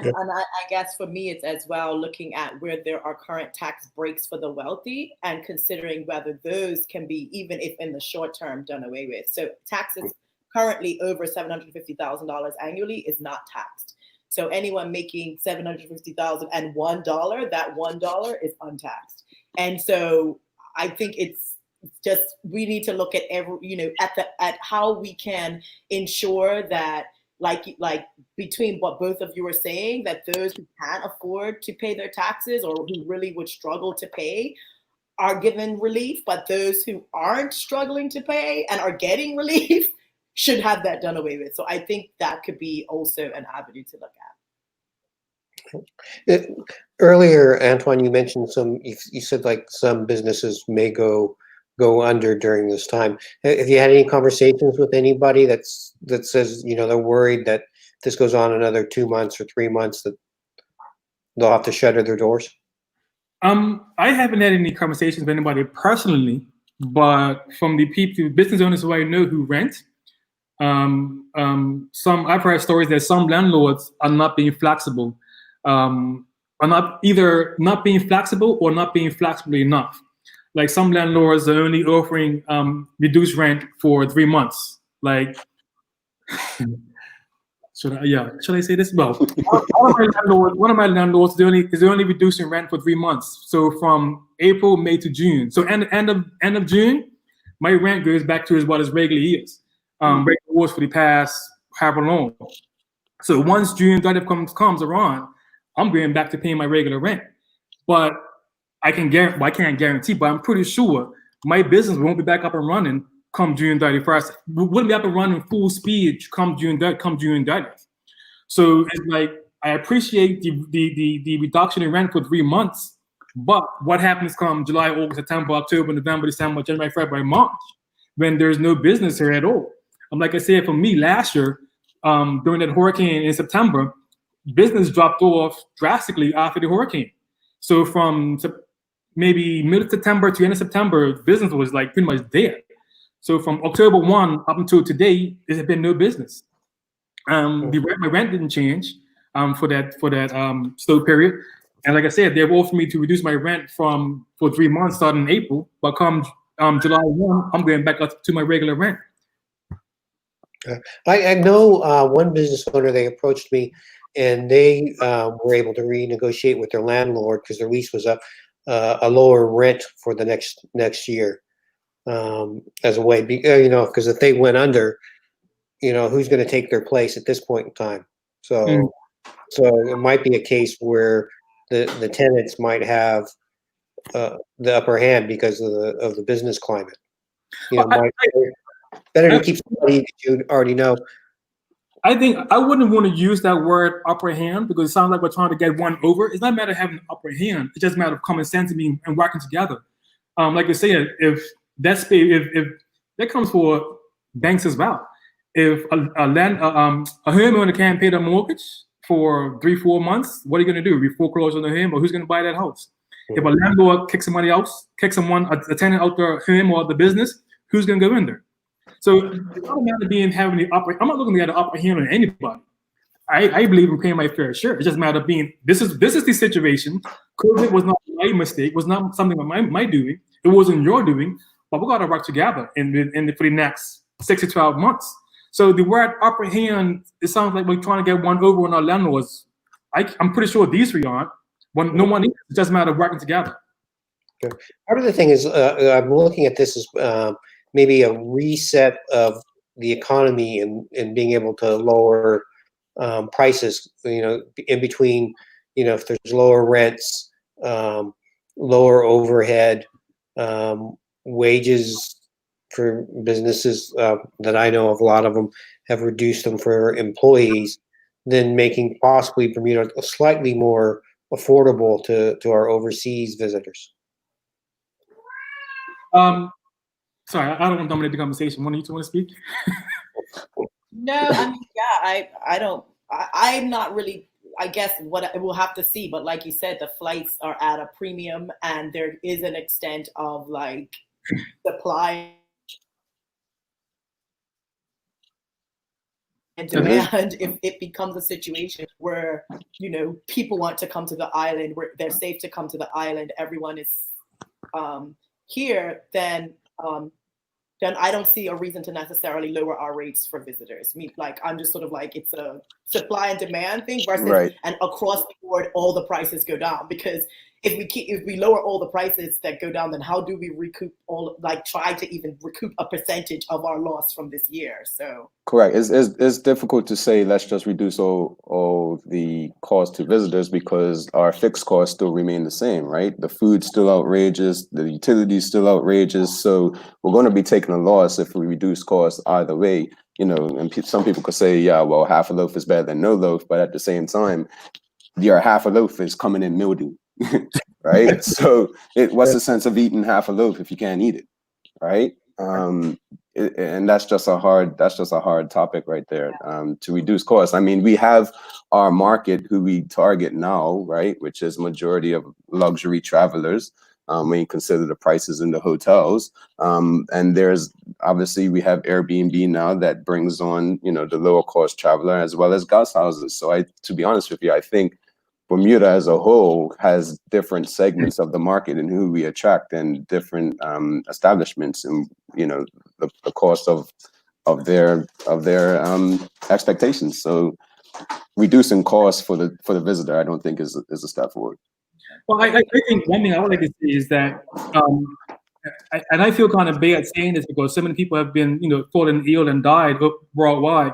guess for me, it's as well looking at where there are current tax breaks for the wealthy and considering whether those can be, even if in the short term, done away with. So taxes currently over $750,000 annually is not taxed. So anyone making $750,000 and $1, that $1 is untaxed. And so I think it's just, we need to look at at how we can ensure that, like between what both of you are saying, that those who can't afford to pay their taxes or who really would struggle to pay are given relief, but those who aren't struggling to pay and are getting relief should have that done away with. So I think that could be also an avenue to look at. Earlier, Antwan, you mentioned you said like some businesses may go under during this time. Have you had any conversations with anybody that says, they're worried that this goes on another 2 months or 3 months, that they'll have to shutter their doors? I haven't had any conversations with anybody personally, but from the business owners who I know who rent, I've heard stories that some landlords are not being flexible, are not either not being flexible or not being flexible enough. Like some landlords are only offering reduced rent for 3 months. Like, should I say this? Well, one of my landlords is only reducing rent for 3 months. So from April, May to June. So end of June, my rent goes back to what it regularly is. Regular was for the past however long. So once June 30th comes around, I'm going back to paying my regular rent. But I can't guarantee, but I'm pretty sure my business won't be back up and running come June 31st. We wouldn't be up and running full speed come June 30th. So it's like, I appreciate the reduction in rent for 3 months, but what happens come July, August, September, October, November, December, January, February, March, when there's no business here at all? Like I said, for me last year, during that hurricane in September, business dropped off drastically after the hurricane. So from maybe mid-September to end of September, business was like pretty much dead. So from October 1 up until today, there has been no business. My rent didn't change for that slow period. And like I said, they've offered me to reduce my rent for 3 months starting in April, but come July 1, I'm going back up to my regular rent. I know one business owner, they approached me and they were able to renegotiate with their landlord because their lease was up, a lower rent for the next year as a way, because if they went under, who's going to take their place at this point in time? So it might be a case where the tenants might have the upper hand because of the business climate. Better to keep somebody that you already know. I think I wouldn't want to use that word upper hand because it sounds like we're trying to get one over. It's not a matter of having an upper hand. It's just a matter of common sense and working together. Like I said, if that comes for banks as well. If a homeowner can't pay their mortgage for 3-4 months, what are you going to do? We foreclose on the home, or who's going to buy that house? If a landlord kicks a tenant out the home or the business, who's going to go in there? So it's not a matter of having the upper. I'm not looking at the upper hand on anybody. I believe in paying my fair share. It's just a matter of being. This is the situation. COVID was not my mistake. Was not something of my doing. It wasn't your doing. But we got to work together for the next 6 to 12 months. So the word upper hand, it sounds like we're trying to get one over on our landlords. I'm pretty sure these three aren't. No one is. It's just a matter of working together. Part of the thing is, I'm looking at this as maybe a reset of the economy and being able to lower prices, in between, if there's lower rents, lower overhead, wages for businesses that I know of, a lot of them have reduced them for employees, then making possibly Bermuda slightly more affordable to our overseas visitors. Sorry, I don't want to dominate the conversation. One of you two want to speak? No, I mean, yeah, I don't. I'm not really. I guess what we'll have to see, but like you said, the flights are at a premium, and there is an extent of like supply and demand. If it becomes a situation where, you know, people want to come to the island, where they're safe to come to the island, everyone is here, then I don't see a reason to necessarily lower our rates for visitors. I mean, like, I'm just sort of like, it's a supply and demand thing versus, and across the board, all the prices go down. Because if we lower all the prices that go down, then how do we recoup try to even recoup a percentage of our loss from this year? So correct. It's difficult to say let's just reduce all the cost to visitors, because our fixed costs still remain the same, right? The food's still outrageous, the utilities still outrageous. So we're going to be taking a loss if we reduce costs either way. You know, and some people could say, yeah, well, half a loaf is better than no loaf, but at the same time, your half a loaf is coming in mildew. Right? So what's the sense of eating half a loaf if you can't eat it? Right? And that's just a hard topic right there, to reduce costs. I mean, we have our market who we target now, right, which is majority of luxury travelers, when you consider the prices in the hotels. And there's obviously, we have Airbnb now that brings on, you know, the lower cost traveler, as well as guest houses. So to be honest with you, I think Bermuda as a whole has different segments of the market and who we attract, and different establishments, and, you know, the cost of their expectations. So reducing costs for the visitor, I don't think is a step forward. Well, I think one thing I would like to say is that, and I feel kind of bad saying this because so many people have been, you know, fallen ill and died worldwide.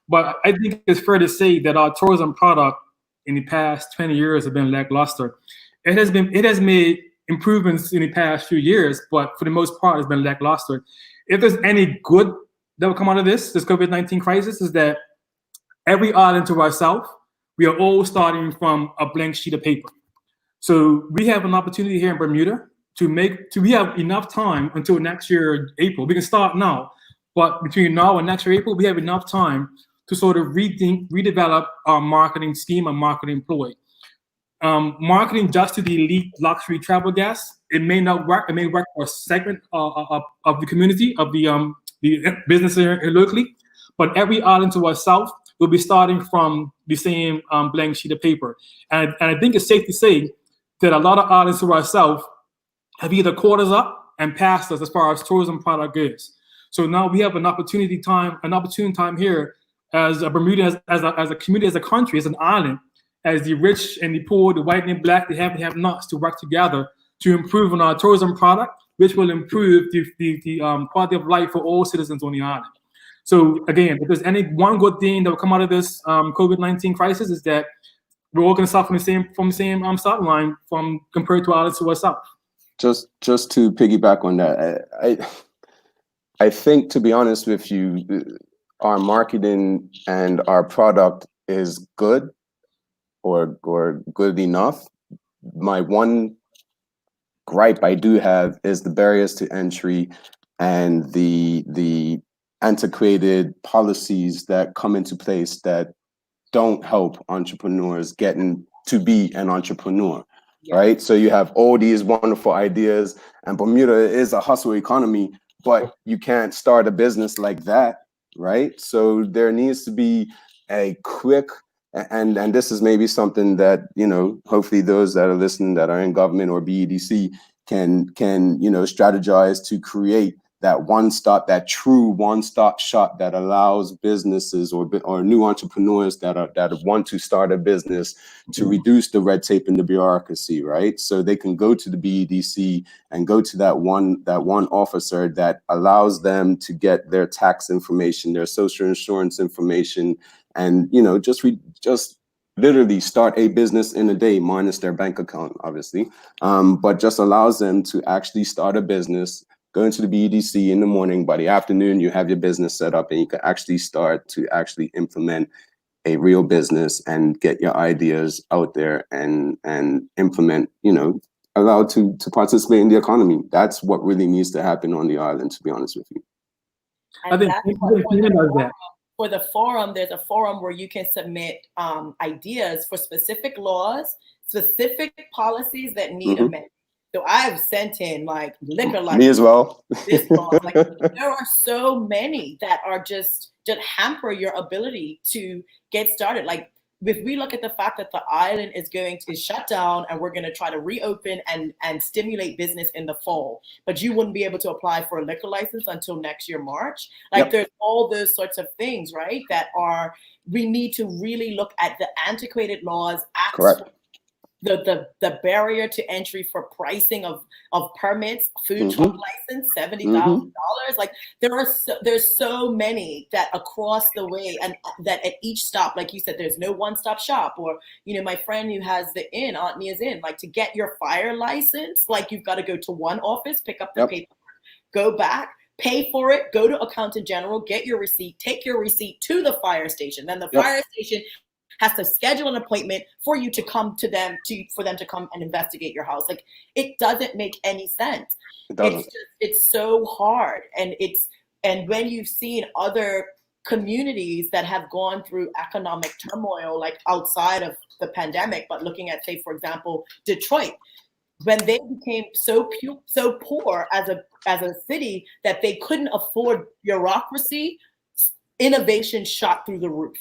But I think it's fair to say that our tourism product in the past 20 years have been lackluster. It has made improvements in the past few years, but for the most part, it's been lackluster. If there's any good that will come out of this COVID-19 crisis, is that every island to ourselves, we are all starting from a blank sheet of paper. So we have an opportunity here in Bermuda we have enough time until next year, April. We can start now, but between now and next year, April, we have enough time to sort of redevelop our marketing scheme and marketing ploy. Marketing just to the elite luxury travel guests, it may not work. It may work for a segment of the community, of the business here locally, but every island to our south will be starting from the same blank sheet of paper. And I think it's safe to say that a lot of islands to our south have either caught us up and passed us as far as tourism product goes. So now we have an opportune time here as a Bermuda, as a community, as a country, as an island, as the rich and the poor, the white and the black, the have nots, to work together to improve on our tourism product, which will improve the quality of life for all citizens on the island. So again, if there's any one good thing that will come out of this COVID-19 crisis, is that we're all going to start from the same start line compared to islands to our south. Just to piggyback on that, I think, to be honest with you, our marketing and our product is good or good enough. My one gripe I do have is the barriers to entry and the antiquated policies that come into place that don't help entrepreneurs getting to be an entrepreneur. Yeah. Right? So you have all these wonderful ideas, and Bermuda is a hustle economy, but you can't start a business like that, right? So there needs to be a quick, and this is maybe something that, you know, hopefully those that are listening that are in government or BEDC can you know, strategize to create that true one-stop shop that allows businesses or new entrepreneurs that want to start a business to reduce the red tape and the bureaucracy, right? So they can go to the BEDC and go to that one officer that allows them to get their tax information, their social insurance information, and, you know, just literally start a business in a day, minus their bank account, obviously, but just allows them to actually start a business. Go into the BEDC in the morning. By the afternoon, you have your business set up, and you can actually start to actually implement a real business and get your ideas out there and implement, you know, allowed to participate in the economy. That's what really needs to happen on the island, to be honest with you. I think Tina does that. for the forum, there's a forum where you can submit ideas for specific laws, specific policies that need amendment. So I've sent in like liquor license. Me as well. This law. Like, there are so many that are just hamper your ability to get started. Like, if we look at the fact that the island is shut down and we're going to try to reopen and stimulate business in the fall, but you wouldn't be able to apply for a liquor license until next year, March. Like, there's all those sorts of things, right? We need to really look at the antiquated laws, Correct. The barrier to entry for pricing of permits, food truck license, $70,000. Like, there's so many that across the way, and that at each stop, like you said, there's no one-stop shop. Or, my friend who has the inn, Aunt Mia's Inn, like, to get your fire license, like, you've got to go to one office, pick up the paperwork, go back, pay for it, go to Accountant General, get your receipt, take your receipt to the fire station. Then the fire station has to schedule an appointment for you to come to them for them to come and investigate your house. Like, it doesn't make any sense. It doesn't. It's so hard. And when you've seen other communities that have gone through economic turmoil, like outside of the pandemic, but looking at, say, for example, Detroit, when they became so poor as a city that they couldn't afford bureaucracy, innovation shot through the roof.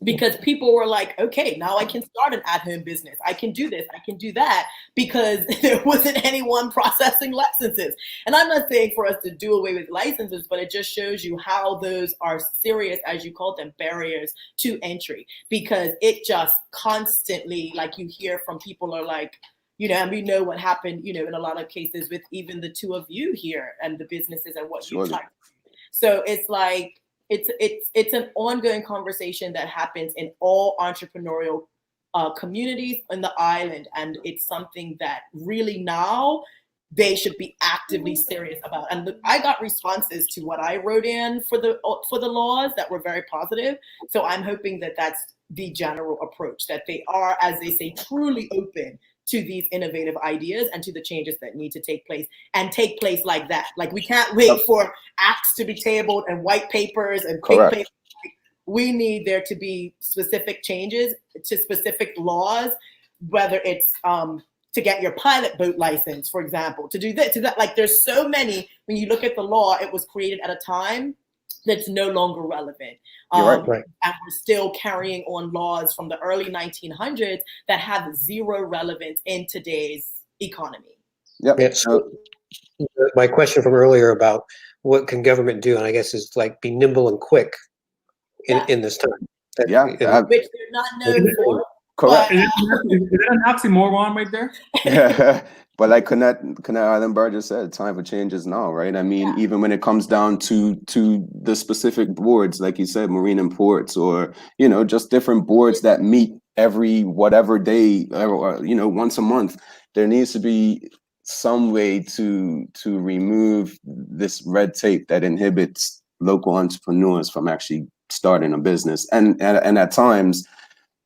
Because people were like, okay, now I can start an at-home business. I can do this, I can do that, because there wasn't anyone processing licenses. And I'm not saying for us to do away with licenses, but it just shows you how those are serious, as you call them, barriers to entry. Because it just constantly, like, you hear from people are like, and we know what happened, in a lot of cases with even the two of you here and the businesses and what you type. So it's like, it's an ongoing conversation that happens in all entrepreneurial communities in the island, and it's something that really now they should be actively serious about. And I got responses to what I wrote in for the laws that were very positive. So I'm hoping that that's the general approach, that they are, as they say, truly open to these innovative ideas and to the changes that need to take place, and take place like that. Like, we can't wait for acts to be tabled and white papers and pink papers. We need there to be specific changes to specific laws, whether it's to get your pilot boat license, for example, to do this, to that. Like, there's so many. When you look at the law, it was created at a time that's no longer relevant. Right. And we're still carrying on laws from the early 1900s that have zero relevance in today's economy. Yeah, so my question from earlier about what can government do, and I guess is like be nimble and quick in this time. Which they're not known for. Correct. Is that an oxymoron right there? Yeah. But like Kenneth Island Burgess said, time for change is now, right? I mean, even when it comes down to the specific boards, like you said, marine and ports, or, just different boards that meet every whatever day, or, once a month, there needs to be some way to remove this red tape that inhibits local entrepreneurs from actually starting a business. And at times,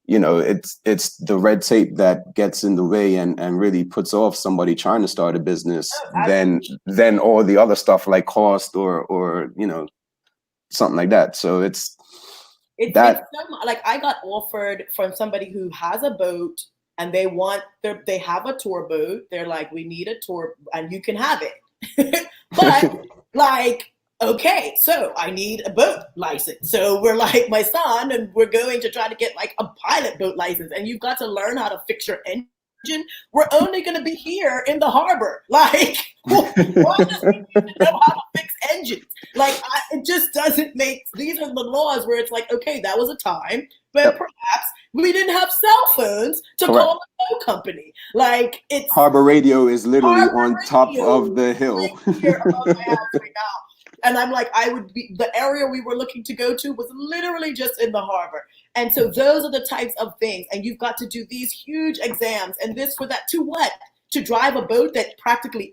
it's the red tape that gets in the way and really puts off somebody trying to start a business than all the other stuff like cost or something like that. So it's that. Like, I got offered from somebody who has a boat and they have a tour boat. They're like, we need a tour and you can have it. But like, okay, so I need a boat license. So we're like, my son, and we're going to try to get like a pilot boat license. And you've got to learn how to fix your engine. We're only going to be here in the harbor. Like, why does we need to know how to fix engines? Like, it just doesn't make, these are the laws where it's like, okay, that was a time, but perhaps we didn't have cell phones to call the tow company. Like, it's harbor radio is literally on top of the hill. Here above my house right now. And I'm like, the area we were looking to go to was literally just in the harbor. And so those are the types of things. And you've got to do these huge exams and this for that. To what? To drive a boat that practically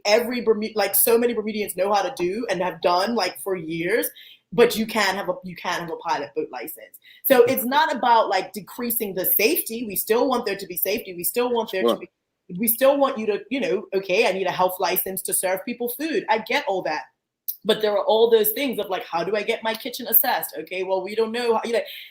so many Bermudians know how to do and have done like for years. But you can't have a pilot boat license. So it's not about like decreasing the safety. We still want there to be safety. We still want there to be. We still want you to, okay, I need a health license to serve people food. I get all that. But there are all those things of like, how do I get my kitchen assessed? Okay, well, we don't know how,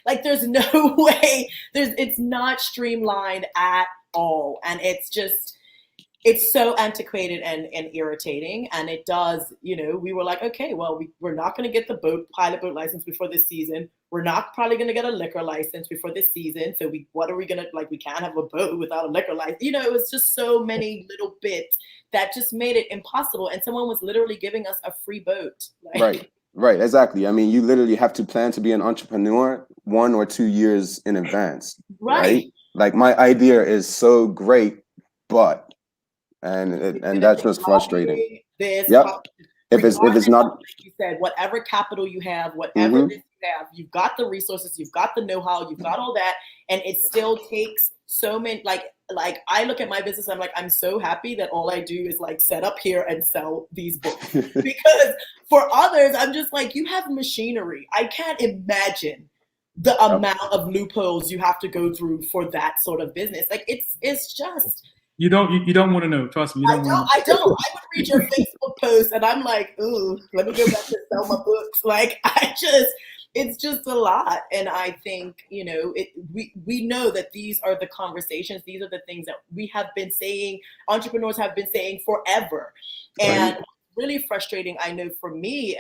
like there's no way, it's not streamlined at all. And it's so antiquated and irritating. And it does, we were like, okay, well, we're not going to get the pilot boat license before this season. We're not probably going to get a liquor license before this season. So what are we going to, like, we can't have a boat without a liquor license. It was just so many little bits that just made it impossible. And someone was literally giving us a free boat. Right, exactly. I mean, you literally have to plan to be an entrepreneur 1 or 2 years in advance. Right? Like my idea is so great, but and that's just frustrating. Yep. If it's not, like you said, whatever capital you have, whatever this you have, you've got the resources, you've got the know-how, you've got all that, and it still takes so many. Like I look at my business, I'm like, I'm so happy that all I do is like set up here and sell these books. Because for others, I'm just like, you have machinery. I can't imagine the amount of loopholes you have to go through for that sort of business. Like it's just. You don't want to know. Trust me. I don't. I would read your Facebook post and I'm like, ooh, let me go back to sell my books. Like it's just a lot. And I think, we know that these are the conversations. These are the things that we have been saying, entrepreneurs have been saying forever. And really frustrating, I know for me,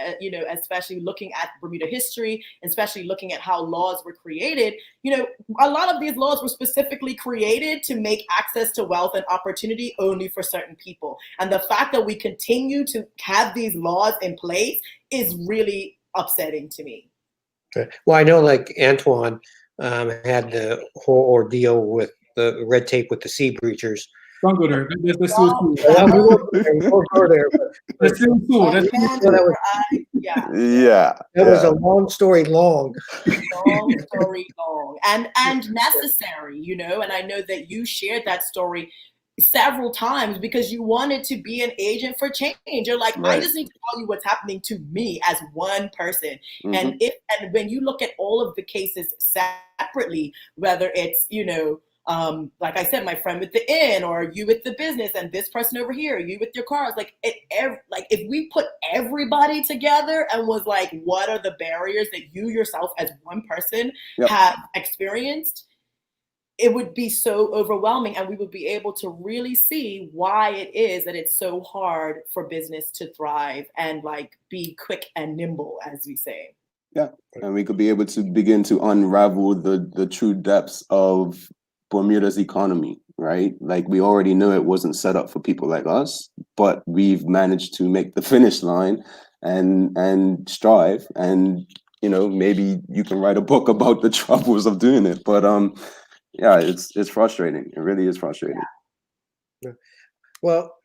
especially looking at Bermuda history, especially looking at how laws were created, a lot of these laws were specifically created to make access to wealth and opportunity only for certain people. And the fact that we continue to have these laws in place is really upsetting to me. Okay. Well, I know like Antwan had the whole ordeal with the red tape with the sea breachers. Don't go there. That's Don't go there. That's still cool. Yeah. That was a long story long. Long story long. And necessary, and I know that you shared that story several times because you wanted to be an agent for change. You're like, I just need to tell you what's happening to me as one person. And when you look at all of the cases separately, whether it's, like I said, my friend with the inn, or you with the business, and this person over here, you with your cars. Like if we put everybody together and was like, what are the barriers that you yourself as one person have experienced? It would be so overwhelming, and we would be able to really see why it is that it's so hard for business to thrive and like be quick and nimble, as we say. Yeah, and we could be able to begin to unravel the true depths of Bermuda's economy, right? Like we already know it wasn't set up for people like us, but we've managed to make the finish line and strive. And maybe you can write a book about the troubles of doing it. But yeah, it's frustrating. It really is frustrating. Yeah. Well,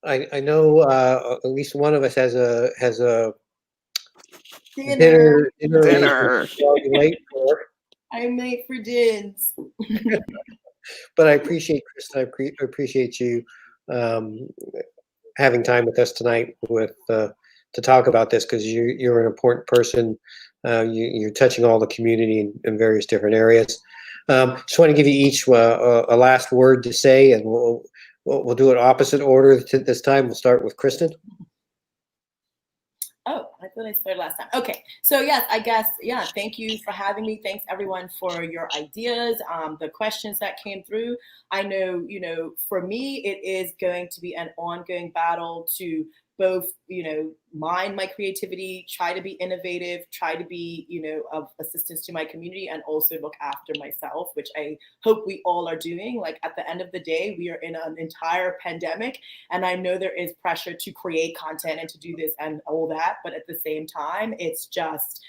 I know at least one of us has a dinner. Late for. I'm late for dins. But I appreciate, Kristin, I appreciate you having time with us tonight to talk about this, because you're an important person. You're touching all the community in various different areas. Just want to give you each a last word to say, and we'll do it opposite order this time. We'll start with Kristin. Oh, I thought I started last time. Okay. So yes, I guess, thank you for having me. Thanks everyone for your ideas, the questions that came through. I know, for me, it is going to be an ongoing battle to both, mind my creativity, try to be innovative, try to be, of assistance to my community, and also look after myself, which I hope we all are doing. Like at the end of the day, we are in an entire pandemic, and I know there is pressure to create content and to do this and all that. But at the same time, it's just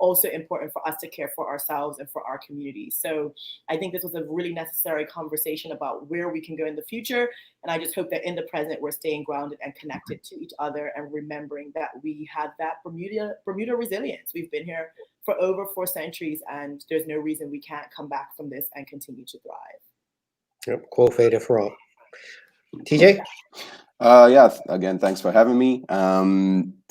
also important for us to care for ourselves and for our community. So I think this was a really necessary conversation about where we can go in the future. And I just hope that in the present, we're staying grounded and connected to each other and remembering that we had that Bermuda resilience. We've been here for over 4 centuries, and there's no reason we can't come back from this and continue to thrive. Yep, quo fata for all. TJ? Again, thanks for having me.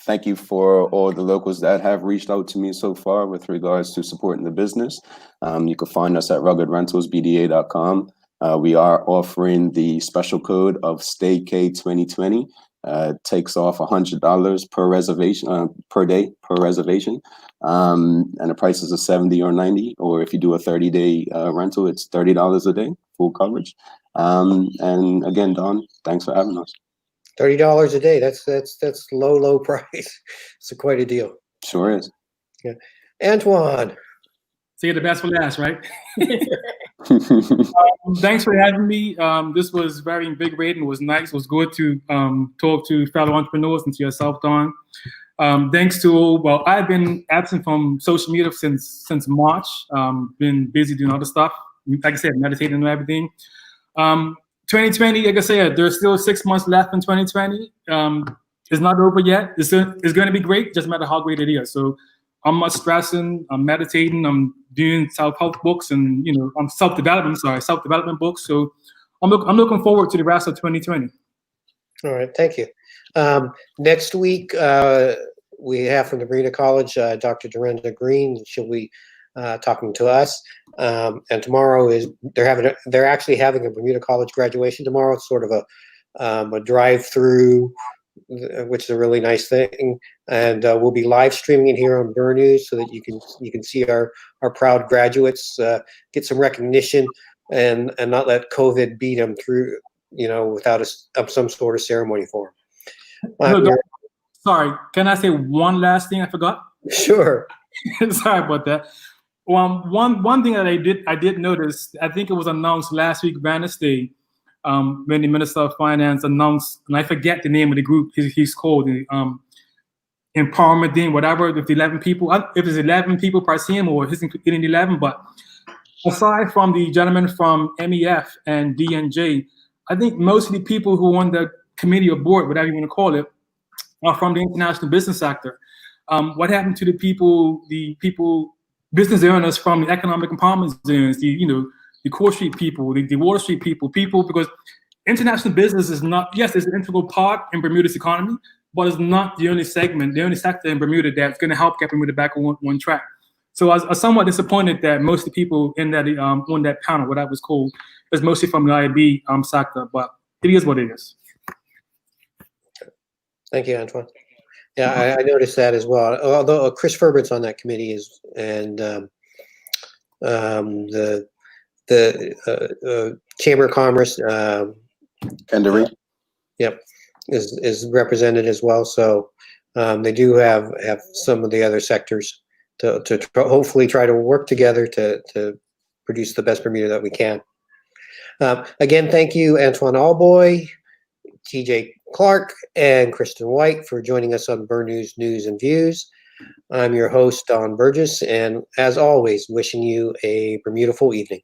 Thank you for all the locals that have reached out to me so far with regards to supporting the business. You can find us at ruggedrentalsbda.com. We are offering the special code of STAYK2020. takes off $100 per reservation, per day per reservation. And the prices are 70 or 90, or if you do a 30-day rental, it's $30 a day, full coverage. And again, Don, thanks for having us. $30 a day. That's low price. It's quite a deal. Sure is. Yeah. Antwan. Say the best for last, right? Thanks for having me. This was very invigorating. It was nice. It was good to talk to fellow entrepreneurs and to yourself, Don. Thanks to, well, I've been absent from social media since March. Been busy doing other stuff. Like I said, meditating and everything. 2020, like I said, there's still 6 months left in 2020. It's not over yet. It's going to be great, just no matter how great it is. So I'm not stressing. I'm meditating. I'm doing self-help books and, I'm self-development books. So I'm looking forward to the rest of 2020. All right, thank you. Next week, we have from the Bermuda College, Dr. Dorinda Green. She'll be talking to us. And tomorrow they're actually having a Bermuda College graduation tomorrow. It's sort of a drive-through, which is a really nice thing. And we'll be live streaming it here on Burn News so that you can see our proud graduates get some recognition and not let COVID beat them through, without some sort of ceremony for them. Sorry, can I say one last thing I forgot? Sure. Sorry about that. One thing that I did notice, I think it was announced last week, Wednesday, when the Minister of Finance announced, and I forget the name of the group he's called, the Empowerment Team, whatever, with 11 people, if it's 11 people per team or he's including 11, but aside from the gentleman from MEF and DNJ, I think most of the people who on the committee or board, whatever you want to call it, are from the international business sector. What happened to the people, business owners from the economic empowerment zones, the Core Street people, the Water Street people, because international business is not, yes, it's an integral part in Bermuda's economy, but it's not the only segment, the only sector in Bermuda that's going to help get Bermuda back on one track. So I was somewhat disappointed that most of the people in that on that panel, what that was called, is mostly from the IB sector, but it is what it is. Thank you, Antwan. Yeah, I noticed that as well. Although Chris Ferbert's on that committee and the Chamber of Commerce, yep, is represented as well. So they do have some of the other sectors to hopefully try to work together to produce the best Bermuda that we can. Again, thank you, Antwan Albuoy, TJ Clark, and Kristin White for joining us on Burn News News and Views. I'm your host, Don Burgess, and as always, wishing you a Bermudaful evening.